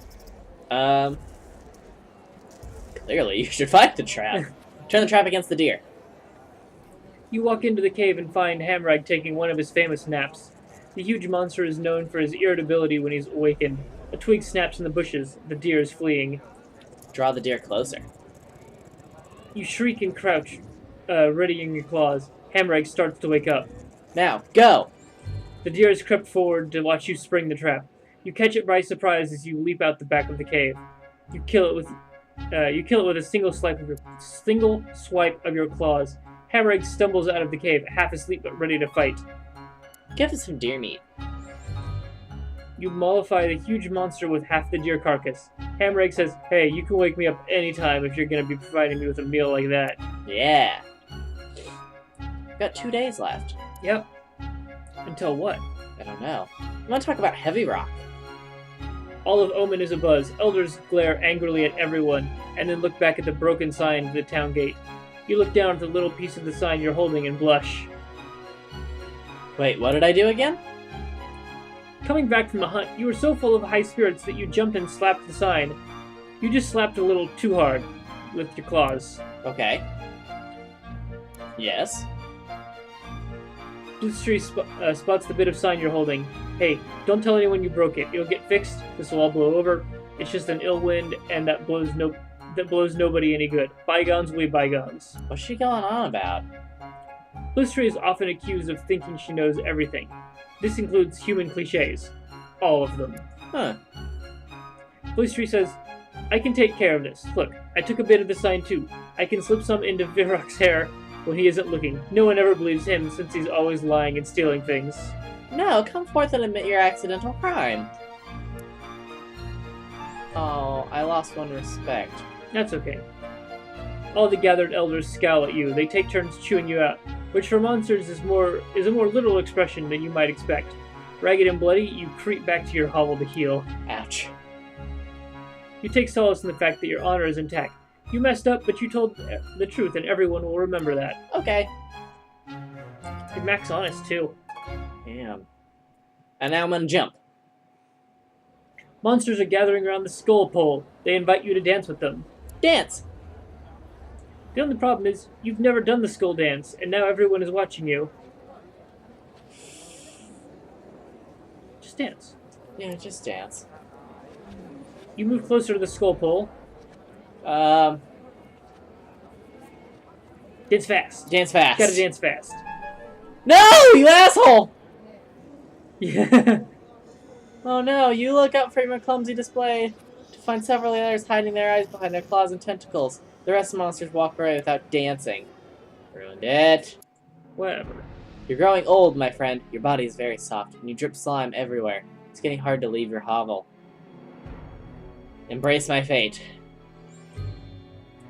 Clearly, you should fight the trap. Turn the trap against the deer. You walk into the cave and find Hamrag taking one of his famous naps. The huge monster is known for his irritability when he's awakened. A twig snaps in the bushes. The deer is fleeing. Draw the deer closer. You shriek and crouch, readying your claws. Hamrag starts to wake up. Now, go! The deer has crept forward to watch you spring the trap. You catch it by surprise as you leap out the back of the cave. You kill it with a single swipe of your claws. Hamrag stumbles out of the cave, half asleep but ready to fight. Give us some deer meat. You mollify the huge monster with half the deer carcass. Hammeregg says, "Hey, you can wake me up anytime if you're going to be providing me with a meal like that." Yeah. Got 2 days left. Yep. Until what? I don't know. I'm gonna talk about Heavy Rock. All of Omen is abuzz. Elders glare angrily at everyone, and then look back at the broken sign to the town gate. You look down at the little piece of the sign you're holding and blush. Wait, what did I do again? Coming back from the hunt, you were so full of high spirits that you jumped and slapped the sign. You just slapped a little too hard with your claws. Okay. Yes. Blue spots the bit of sign you're holding. "Hey, don't tell anyone you broke it. It'll get fixed. This will all blow over. It's just an ill wind, and that blows nobody any good. Bygones will be bygones." What's she going on about? Blue is often accused of thinking she knows everything. This includes human cliches. All of them. Huh. Blue says, "I can take care of this. Look, I took a bit of the sign too. I can slip some into Virok's hair when he isn't looking. No one ever believes him since he's always lying and stealing things." No, come forth and admit your accidental crime. Oh, I lost one respect. That's okay. All the gathered elders scowl at you. They take turns chewing you out, which for monsters is a more literal expression than you might expect. Ragged and bloody, you creep back to your hovel to heal. Ouch. You take solace in the fact that your honor is intact. You messed up, but you told the truth, and everyone will remember that. Okay. You're max honest, too. Damn. And now I'm gonna jump. Monsters are gathering around the skull pole. They invite you to dance with them. Dance! The only problem is, you've never done the skull dance, and now everyone is watching you. Just dance. Yeah, just dance. You move closer to the skull pole. Dance fast. Dance fast. Gotta dance fast. No, you asshole! Yeah. Oh no, you look up from your clumsy display to find several others hiding their eyes behind their claws and tentacles. The rest of the monsters walk away without dancing. Ruined it. Whatever. You're growing old, my friend. Your body is very soft, and you drip slime everywhere. It's getting hard to leave your hovel. Embrace my fate.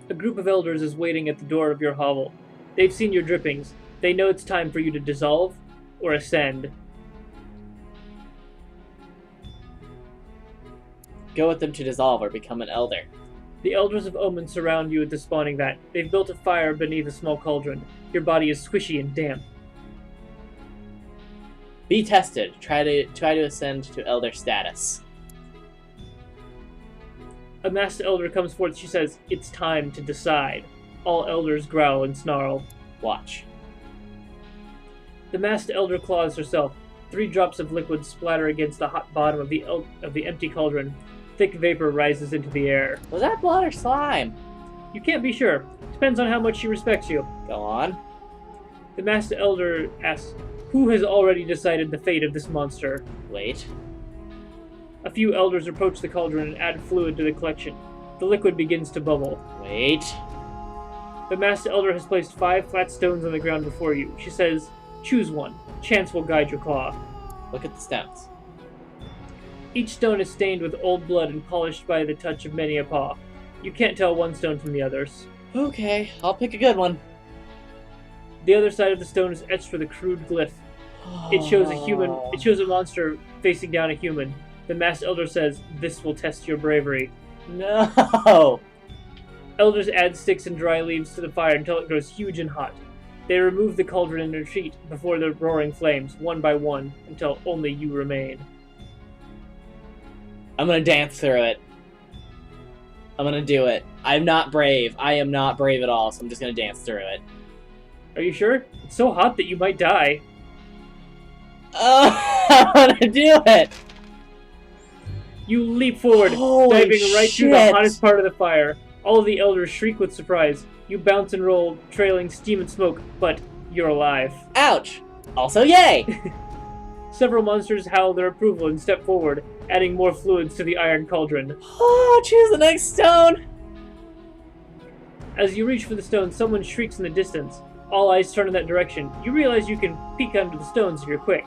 A group of elders is waiting at the door of your hovel. They've seen your drippings. They know it's time for you to dissolve or ascend. Go with them to dissolve or become an elder. The elders of Omen surround you at the spawning vat. They've built a fire beneath a small cauldron. Your body is squishy and damp. Be tested. Try to ascend to elder status. A masked elder comes forth. She says, "It's time to decide." All elders growl and snarl. Watch. The masked elder claws herself. 3 drops of liquid splatter against the hot bottom of the empty cauldron. Thick vapor rises into the air. Was that blood or slime? You can't be sure. Depends on how much she respects you. Go on. The masked elder asks, "Who has already decided the fate of this monster?" Wait. A few elders approach the cauldron and add fluid to the collection. The liquid begins to bubble. Wait. The masked elder has placed 5 flat stones on the ground before you. She says, "Choose one. Chance will guide your claw." Look at the stones. Each stone is stained with old blood and polished by the touch of many a paw. You can't tell one stone from the others. Okay, I'll pick a good one. The other side of the stone is etched with a crude glyph. It shows a monster facing down a human. The masked elder says, "This will test your bravery." No! Elders add sticks and dry leaves to the fire until it grows huge and hot. They remove the cauldron and retreat before the roaring flames, one by one, until only you remain. I'm gonna dance through it. I'm gonna do it. I'm not brave. I am not brave at all, so I'm just gonna dance through it. Are you sure? It's so hot that you might die. I wanna do it! You leap forward, Holy diving right through the shit. hottest part of the fire. All of the elders shriek with surprise. You bounce and roll, trailing steam and smoke, but you're alive. Ouch! Also, yay! Several monsters howl their approval and step forward, adding more fluids to the iron cauldron. Oh, choose the next stone! As you reach for the stone, someone shrieks in the distance. All eyes turn in that direction. You realize you can peek under the stones if you're quick.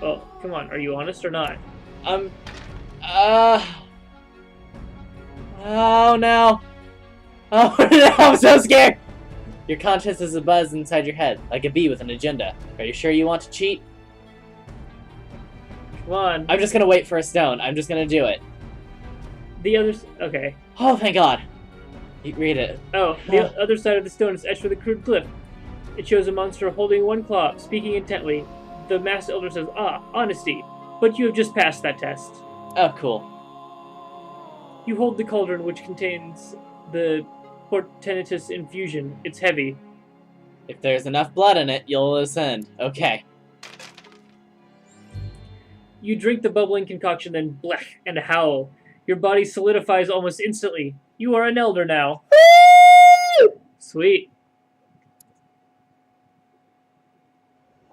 Well, come on, are you honest or not? Um, oh no. Oh no, I'm so scared! Your conscience is a buzz inside your head, like a bee with an agenda. Are you sure you want to cheat? Come on. I'm just gonna wait for a stone. I'm just gonna do it. The others. Okay. Oh, thank God. You read it. Oh, the other side of the stone is etched with a crude glyph. It shows a monster holding one claw, speaking intently. The masked elder says, "Ah, honesty. But you have just passed that test." Oh, cool. You hold the cauldron which contains the portentous infusion. It's heavy. If there's enough blood in it, you'll ascend. Okay. You drink the bubbling concoction, then blech, and howl. Your body solidifies almost instantly. You are an elder now. Woo! Sweet.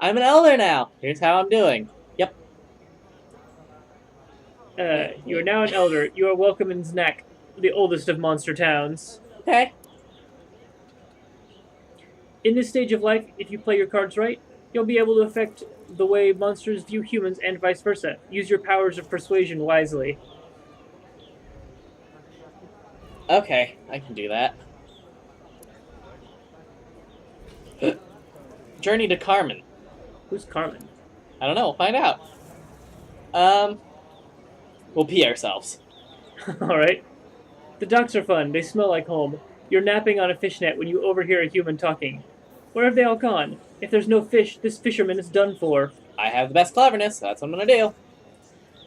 I'm an elder now. Here's how I'm doing. Yep. You are now an elder. You are welcome in Znak, the oldest of monster towns. Okay. In this stage of life, if you play your cards right, you'll be able to affect the way monsters view humans and vice versa. Use your powers of persuasion wisely. Okay, I can do that. Journey to Carmen. Who's Carmen? I don't know. We'll find out. We'll pee ourselves. Alright. The docks are fun. They smell like home. You're napping on a fishnet when you overhear a human talking. Where have they all gone? If there's no fish, this fisherman is done for. I have the best cleverness. So that's what I'm gonna do.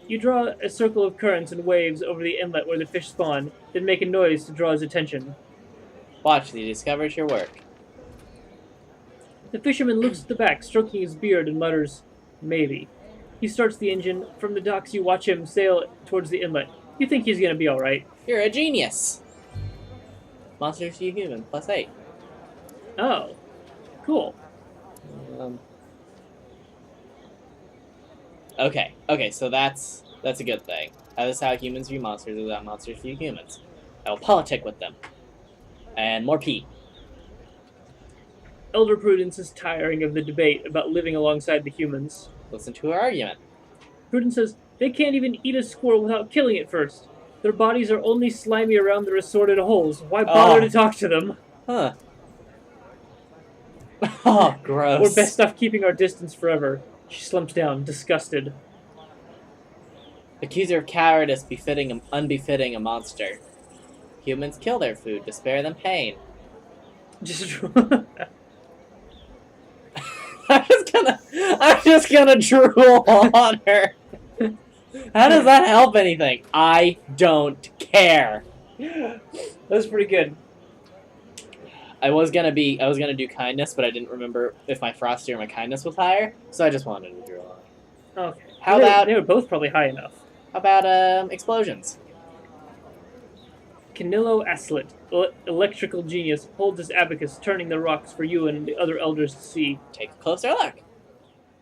You draw a circle of currents and waves over the inlet where the fish spawn, then make a noise to draw his attention. Watch till he discovers your work. The fisherman looks at the back, stroking his beard, and mutters, "Maybe." He starts the engine. From the docks, you watch him sail towards the inlet. You think he's gonna be alright. You're a genius. Monsters view human, +8. Oh. Cool. Okay, so that's a good thing. That is how humans view monsters, is how monsters view humans. I will politic with them. And more pee. Elder Prudence is tiring of the debate about living alongside the humans. Listen to her argument. Prudence says, they can't even eat a squirrel without killing it first. Their bodies are only slimy around their assorted holes. Why bother to talk to them? Huh. Oh, gross. We're best off keeping our distance forever. She slumps down, disgusted. Accuser of cowardice unbefitting a monster. Humans kill their food to spare them pain. Just I'm just gonna drool on her. How does that help anything? I don't care. That was pretty good. I was gonna do kindness, but I didn't remember if my frosty or my kindness was higher, so I just wanted to drool on it. Okay. How about they were both probably high enough. How about explosions? Canillo Aslet, electrical genius, holds his abacus, turning the rocks for you and the other elders to see. Take a closer look.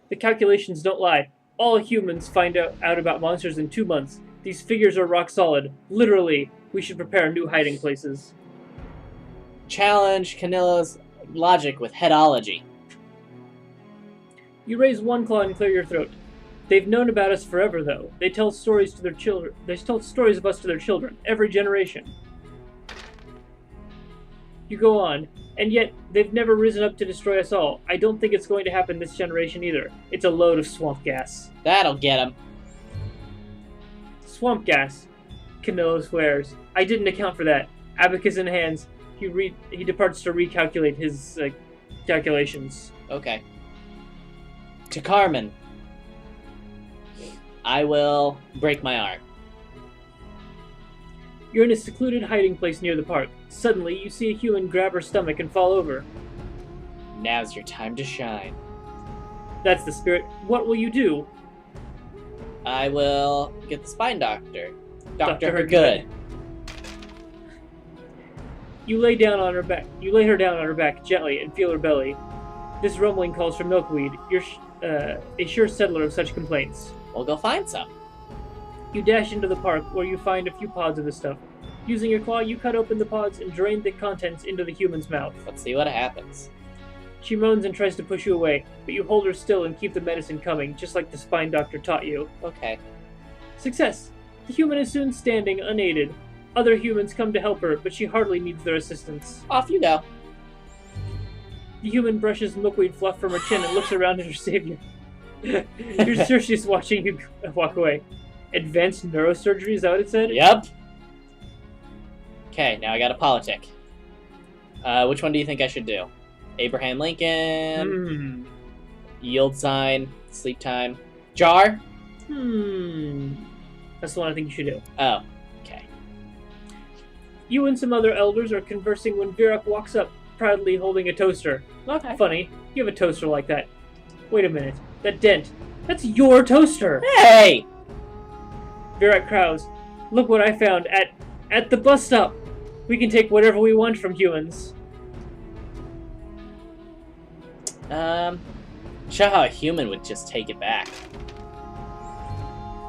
The calculations don't lie. All humans find out about monsters in 2 months. These figures are rock solid. Literally, we should prepare new hiding places. Challenge Canillo's logic with headology. You raise one claw and clear your throat. They've known about us forever, though. They tell stories to their children. They tell stories of us to their children, every generation. You go on, and yet they've never risen up to destroy us all. I don't think it's going to happen this generation either. It's a load of swamp gas. That'll get him. Swamp gas, Canillo swears. I didn't account for that. Abacus in hands, he departs to recalculate his calculations. Okay. To Carmen. I will break my arm. You're in a secluded hiding place near the park. Suddenly, you see a human grab her stomach and fall over. Now's your time to shine. That's the spirit. What will you do? I will get the spine doctor. Doctor her her good. You lay down on her back. You lay her down on her back gently and feel her belly. This rumbling calls for milkweed. You're a sure settler of such complaints. We'll go find some. You dash into the park, where you find a few pods of the stuff. Using your claw, you cut open the pods and drain the contents into the human's mouth. Let's see what happens. She moans and tries to push you away, but you hold her still and keep the medicine coming, just like the spine doctor taught you. Okay. Success! The human is soon standing, unaided. Other humans come to help her, but she hardly needs their assistance. Off you go. The human brushes milkweed fluff from her chin and looks around at her savior. You're sure she's watching you walk away. Advanced neurosurgery, is that what it said? Yep. Okay, now I got a politic. Which one do you think I should do? Abraham Lincoln, yield sign, sleep time, jar? That's the one I think you should do. Oh, okay. You and some other elders are conversing when Virak walks up, proudly holding a toaster. Okay. Funny, you have a toaster like that. Wait a minute, that dent, that's your toaster! Hey! Virak crowds. Look what I found at the bus stop. We can take whatever we want from humans. Show how a human would just take it back.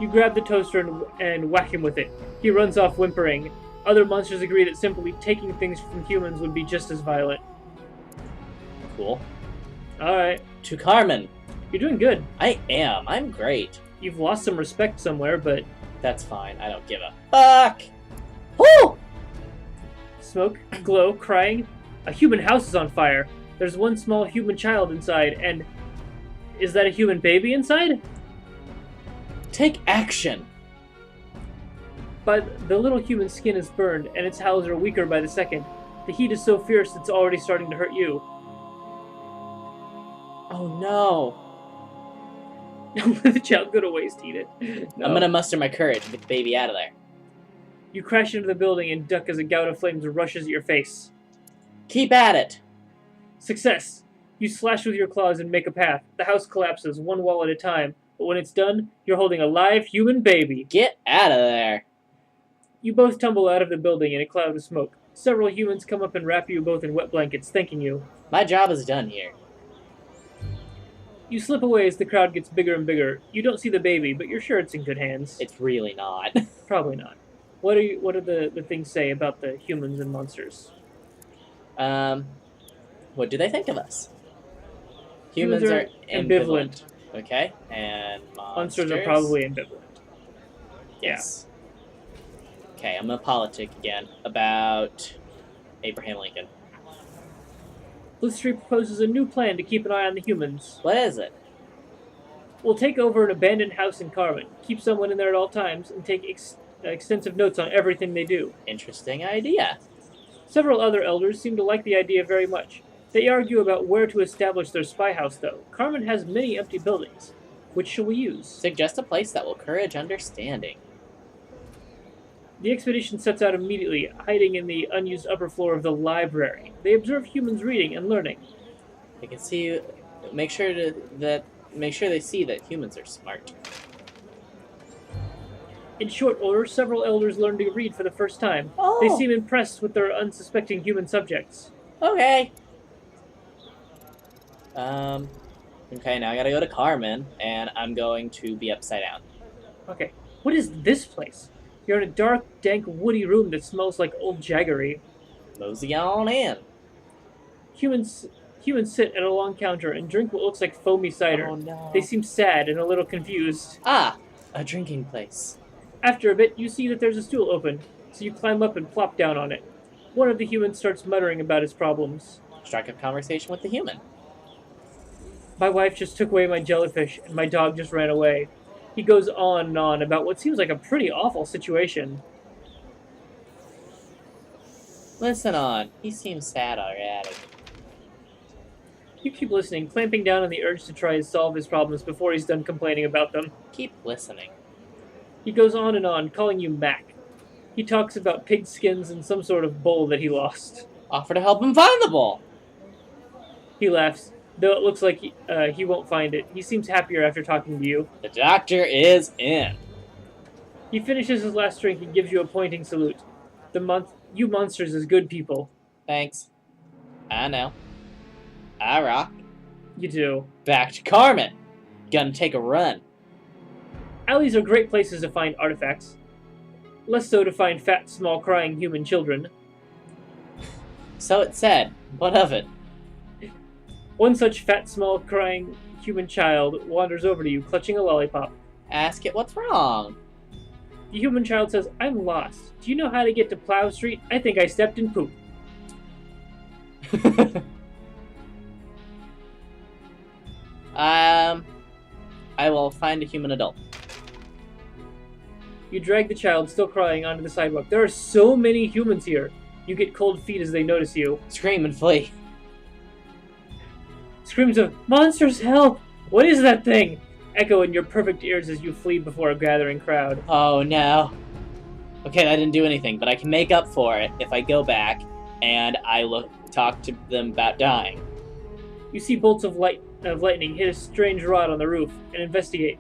You grab the toaster and whack him with it. He runs off whimpering. Other monsters agree that simply taking things from humans would be just as violent. Cool. Alright. To Carmen. You're doing good. I am. I'm great. You've lost some respect somewhere, but... That's fine. I don't give a fuck. Woo! Smoke, glow, crying. A human house is on fire. There's one small human child inside, and... Is that a human baby inside? Take action. But the little human skin is burned, and its howls are weaker by the second. The heat is so fierce it's already starting to hurt you. Oh no. Don't let the child go to waste, eat it. No. I'm gonna muster my courage and get the baby out of there. You crash into the building and duck as a gout of flames rushes at your face. Keep at it. Success! You slash with your claws and make a path. The house collapses, one wall at a time. But when it's done, you're holding a live human baby. Get out of there. You both tumble out of the building in a cloud of smoke. Several humans come up and wrap you both in wet blankets, thanking you. My job is done here. You slip away as the crowd gets bigger and bigger. You don't see the baby, but you're sure it's in good hands. It's really not. Probably not. What do the things say about the humans and monsters? What do they think of us? Humans are ambivalent. Okay, and Monsters are probably ambivalent. Yes. Okay, I'm gonna politic again about Abraham Lincoln. Blitztree proposes a new plan to keep an eye on the humans. What is it? We'll take over an abandoned house in Carmen, keep someone in there at all times, and take extensive notes on everything they do. Interesting idea. Several other elders seem to like the idea very much. They argue about where to establish their spy house, though. Carmen has many empty buildings. Which shall we use? Suggest a place that will encourage understanding. The expedition sets out immediately, hiding in the unused upper floor of the library. They observe humans reading and learning. They can see. Make sure they see that humans are smart. In short order, several elders learn to read for the first time. Oh. They seem impressed with their unsuspecting human subjects. Okay. Okay, now I gotta go to Carmen, and I'm going to be upside down. Okay, what is this place? You're in a dark, dank, woody room that smells like old jaggery. Mosey on in. Humans sit at a long counter and drink what looks like foamy cider. Oh no. They seem sad and a little confused. Ah, a drinking place. After a bit, you see that there's a stool open, so you climb up and plop down on it. One of the humans starts muttering about his problems. Strike up conversation with the human. My wife just took away my jellyfish, and my dog just ran away. He goes on and on about what seems like a pretty awful situation. Listen on. He seems sad already. You keep listening, clamping down on the urge to try and solve his problems before he's done complaining about them. Keep listening. He goes on and on, calling you Mac. He talks about pig skins and some sort of bull that he lost. Offer to help him find the ball. He laughs, though it looks like he won't find it. He seems happier after talking to you. The doctor is in. He finishes his last drink and gives you a pointing salute. You monsters is good people. Thanks. I know. I rock. You do. Back to Carmen. Gonna take a run. Alleys are great places to find artifacts. Less so to find fat, small, crying human children. So it said. What of it? One such fat, small, crying human child wanders over to you, clutching a lollipop. Ask it what's wrong. The human child says, I'm lost. Do you know how to get to Plow Street? I think I stepped in poop. I will find a human adult. You drag the child, still crying, onto the sidewalk. There are so many humans here. You get cold feet as they notice you. Scream and flee. Screams of, monsters, help! What is that thing? Echo in your perfect ears as you flee before a gathering crowd. Oh no. Okay, that didn't do anything, but I can make up for it if I go back and I talk to them about dying. You see bolts of lightning hit a strange rod on the roof and investigate.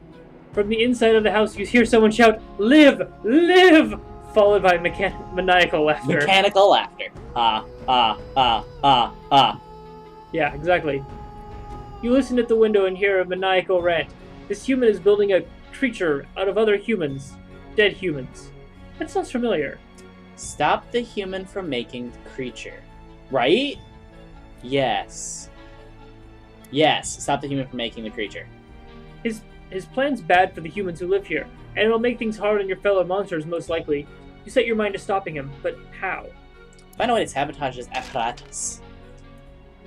From the inside of the house, you hear someone shout, "Live! Live!" followed by maniacal laughter. Mechanical laughter. Ah, ah, ah, ah, ah. Yeah, exactly. You listen at the window and hear a maniacal rant. This human is building a creature out of other humans. Dead humans. That sounds familiar. Stop the human from making the creature. Right? Yes. Yes, stop the human from making the creature. His plan's bad for the humans who live here, and it'll make things hard on your fellow monsters most likely. You set your mind to stopping him, but how? Find a way to sabotage his apparatus.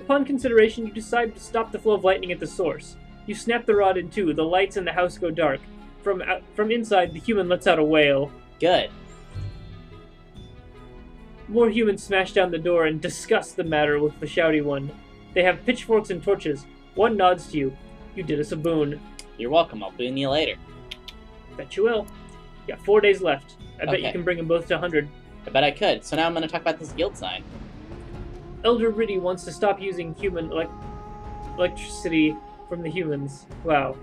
Upon consideration, you decide to stop the flow of lightning at the source. You snap the rod in two, the lights in the house go dark. From inside, the human lets out a wail. Good. More humans smash down the door and discuss the matter with the shouty one. They have pitchforks and torches. One nods to you. You did us a boon. You're welcome, I'll boon you later. Bet you will. You got 4 days left. I bet you Okay. can bring them both to 100. I bet I could. So now I'm going to talk about this guild sign. Elder Riddy wants to stop using human electricity from the humans. Wow.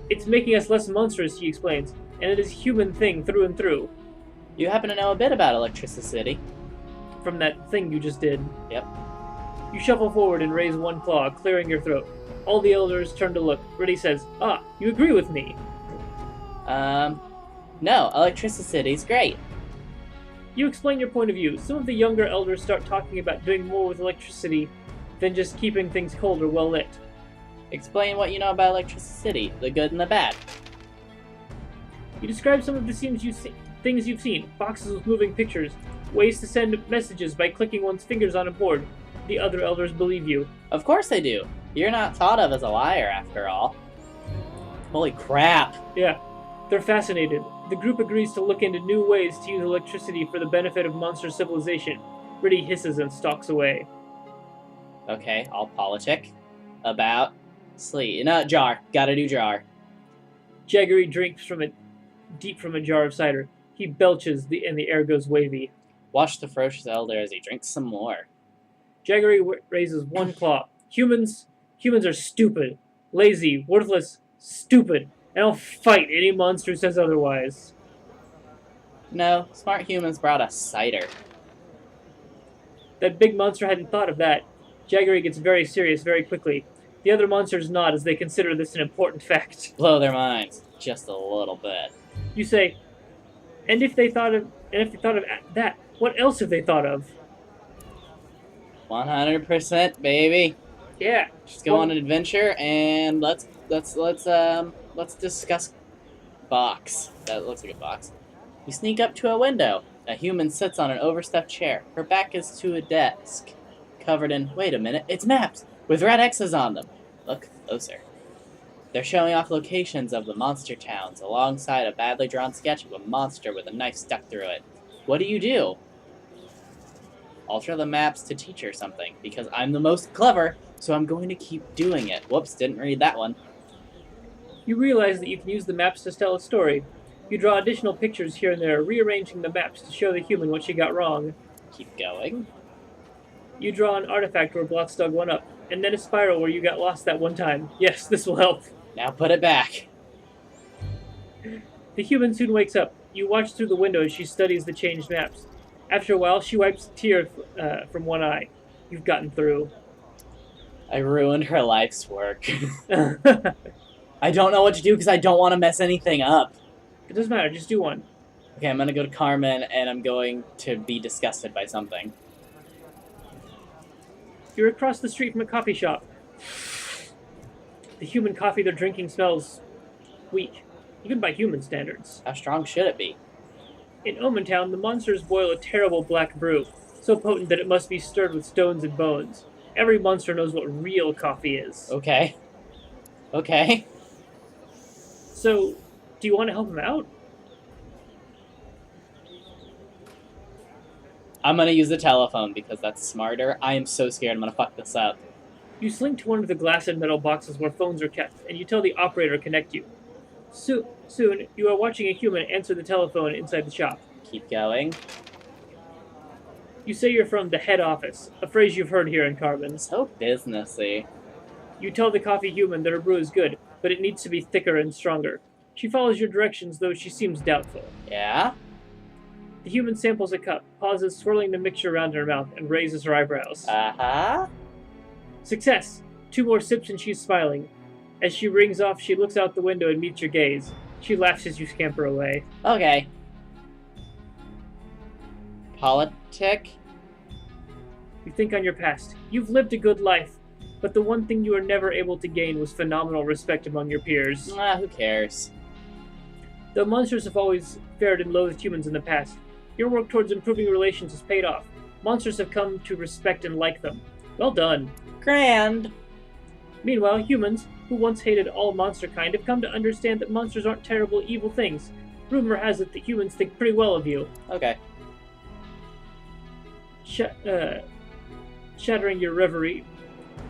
It's making us less monstrous, he explains, and it is a human thing through and through. You happen to know a bit about electricity. From that thing you just did. Yep. You shuffle forward and raise one claw, clearing your throat. All the elders turn to look. Riddy says, "Ah, you agree with me." No, electricity's great. You explain your point of view. Some of the younger elders start talking about doing more with electricity than just keeping things cold or well lit. Explain what you know about electricity, the good and the bad. You describe some of the things you've seen. Boxes with moving pictures. Ways to send messages by clicking one's fingers on a board. The other elders believe you. Of course they do. You're not thought of as a liar, after all. Holy crap. Yeah, they're fascinated. The group agrees to look into new ways to use electricity for the benefit of monster civilization. Riddy hisses and stalks away. Okay, all politic. About sleep. No, jar. Gotta do jar. Jaggery drinks deep from a jar of cider. He belches, and the air goes wavy. Watch the ferocious elder as he drinks some more. Jaggery raises one claw. Humans are stupid, lazy, worthless, stupid, and I'll fight any monster who says otherwise. No, smart humans brought us cider. That big monster hadn't thought of that. Jaggery gets very serious very quickly. The other monsters nod as they consider this an important fact. Blow their minds. Just a little bit. You say, and if they thought of that, what else have they thought of? 100%, baby. Yeah. Just go on an adventure and let's discuss box. That looks like a box. You sneak up to a window. A human sits on an overstuffed chair. Her back is to a desk covered in, wait a minute, it's maps with red X's on them. Look closer. They're showing off locations of the monster towns alongside a badly drawn sketch of a monster with a knife stuck through it. What do? Alter the maps to teach her something, because I'm the most clever, so I'm going to keep doing it. Whoops, didn't read that one. You realize that you can use the maps to tell a story. You draw additional pictures here and there, rearranging the maps to show the human what she got wrong. Keep going. You draw an artifact where blocks dug one up, and then a spiral where you got lost that one time. Yes, this will help. Now put it back. The human soon wakes up. You watch through the window as she studies the changed maps. After a while, she wipes a tear from one eye. You've gotten through. I ruined her life's work. I don't know what to do because I don't want to mess anything up. It doesn't matter, just do one. Okay, I'm going to go to Carmen and I'm going to be disgusted by something. You're across the street from a coffee shop. The human coffee they're drinking smells weak, even by human standards. How strong should it be? In Omentown, the monsters boil a terrible black brew, so potent that it must be stirred with stones and bones. Every monster knows what real coffee is. Okay. Okay. So, do you want to help him out? I'm gonna use the telephone because that's smarter. I am so scared I'm gonna fuck this up. You slink to one of the glass and metal boxes where phones are kept, and you tell the operator to connect you. Soon, you are watching a human answer the telephone inside the shop. Keep going. You say you're from the head office, a phrase you've heard here in Carbon. So businessy. You tell the coffee human that her brew is good, but it needs to be thicker and stronger. She follows your directions, though she seems doubtful. Yeah? The human samples a cup, pauses, swirling the mixture around in her mouth, and raises her eyebrows. Uh-huh. Success! 2 more sips and she's smiling. As she rings off, she looks out the window and meets your gaze. She laughs as you scamper away. Okay. Politic? You think on your past. You've lived a good life, but the one thing you were never able to gain was phenomenal respect among your peers. Who cares? Though monsters have always feared and loathed humans in the past, your work towards improving relations has paid off. Monsters have come to respect and like them. Well done. Grand. Meanwhile, humans, who once hated all monster kind, have come to understand that monsters aren't terrible, evil things. Rumor has it that humans think pretty well of you. Okay. Shattering your reverie,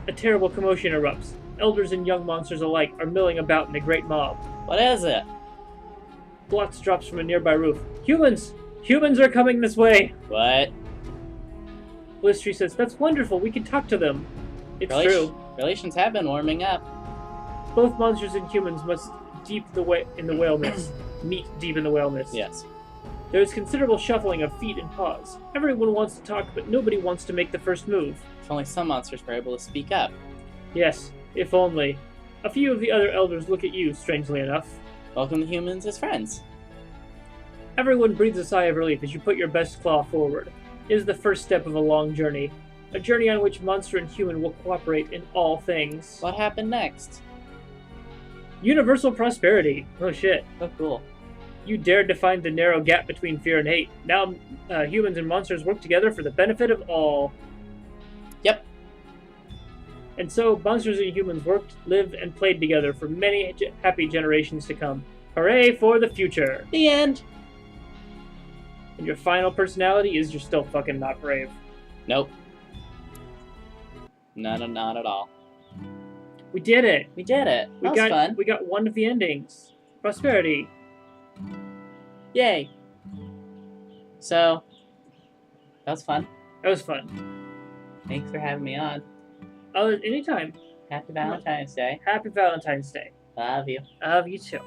a terrible commotion erupts. Elders and young monsters alike are milling about in a great mob. What is it? Blotz drops from a nearby roof. Humans! Humans are coming this way! What? Blistry says, that's wonderful, we can talk to them. It's true. Relations have been warming up. Both monsters and humans must in the whale mist. Meet deep in the whale mist. Yes. There is considerable shuffling of feet and paws. Everyone wants to talk, but nobody wants to make the first move. If only some monsters were able to speak up. Yes, if only. A few of the other elders look at you, strangely enough. Welcome the humans as friends. Everyone breathes a sigh of relief as you put your best claw forward. It is the first step of a long journey. A journey on which monster and human will cooperate in all things. What happened next? Universal prosperity. Oh shit. Oh, cool. You dared to find the narrow gap between fear and hate. Now humans and monsters work together for the benefit of all. Yep. And so monsters and humans worked, lived, and played together for many happy generations to come. Hooray for the future. The end. And your final personality is you're still fucking not brave. Nope. Not at all. We did it. We did it. That was fun. We got one of the endings. Prosperity. Yay. So, that was fun. That was fun. Thanks for having me on. Oh, anytime. Happy Valentine's Day. Happy Valentine's Day. Love you. I love you too.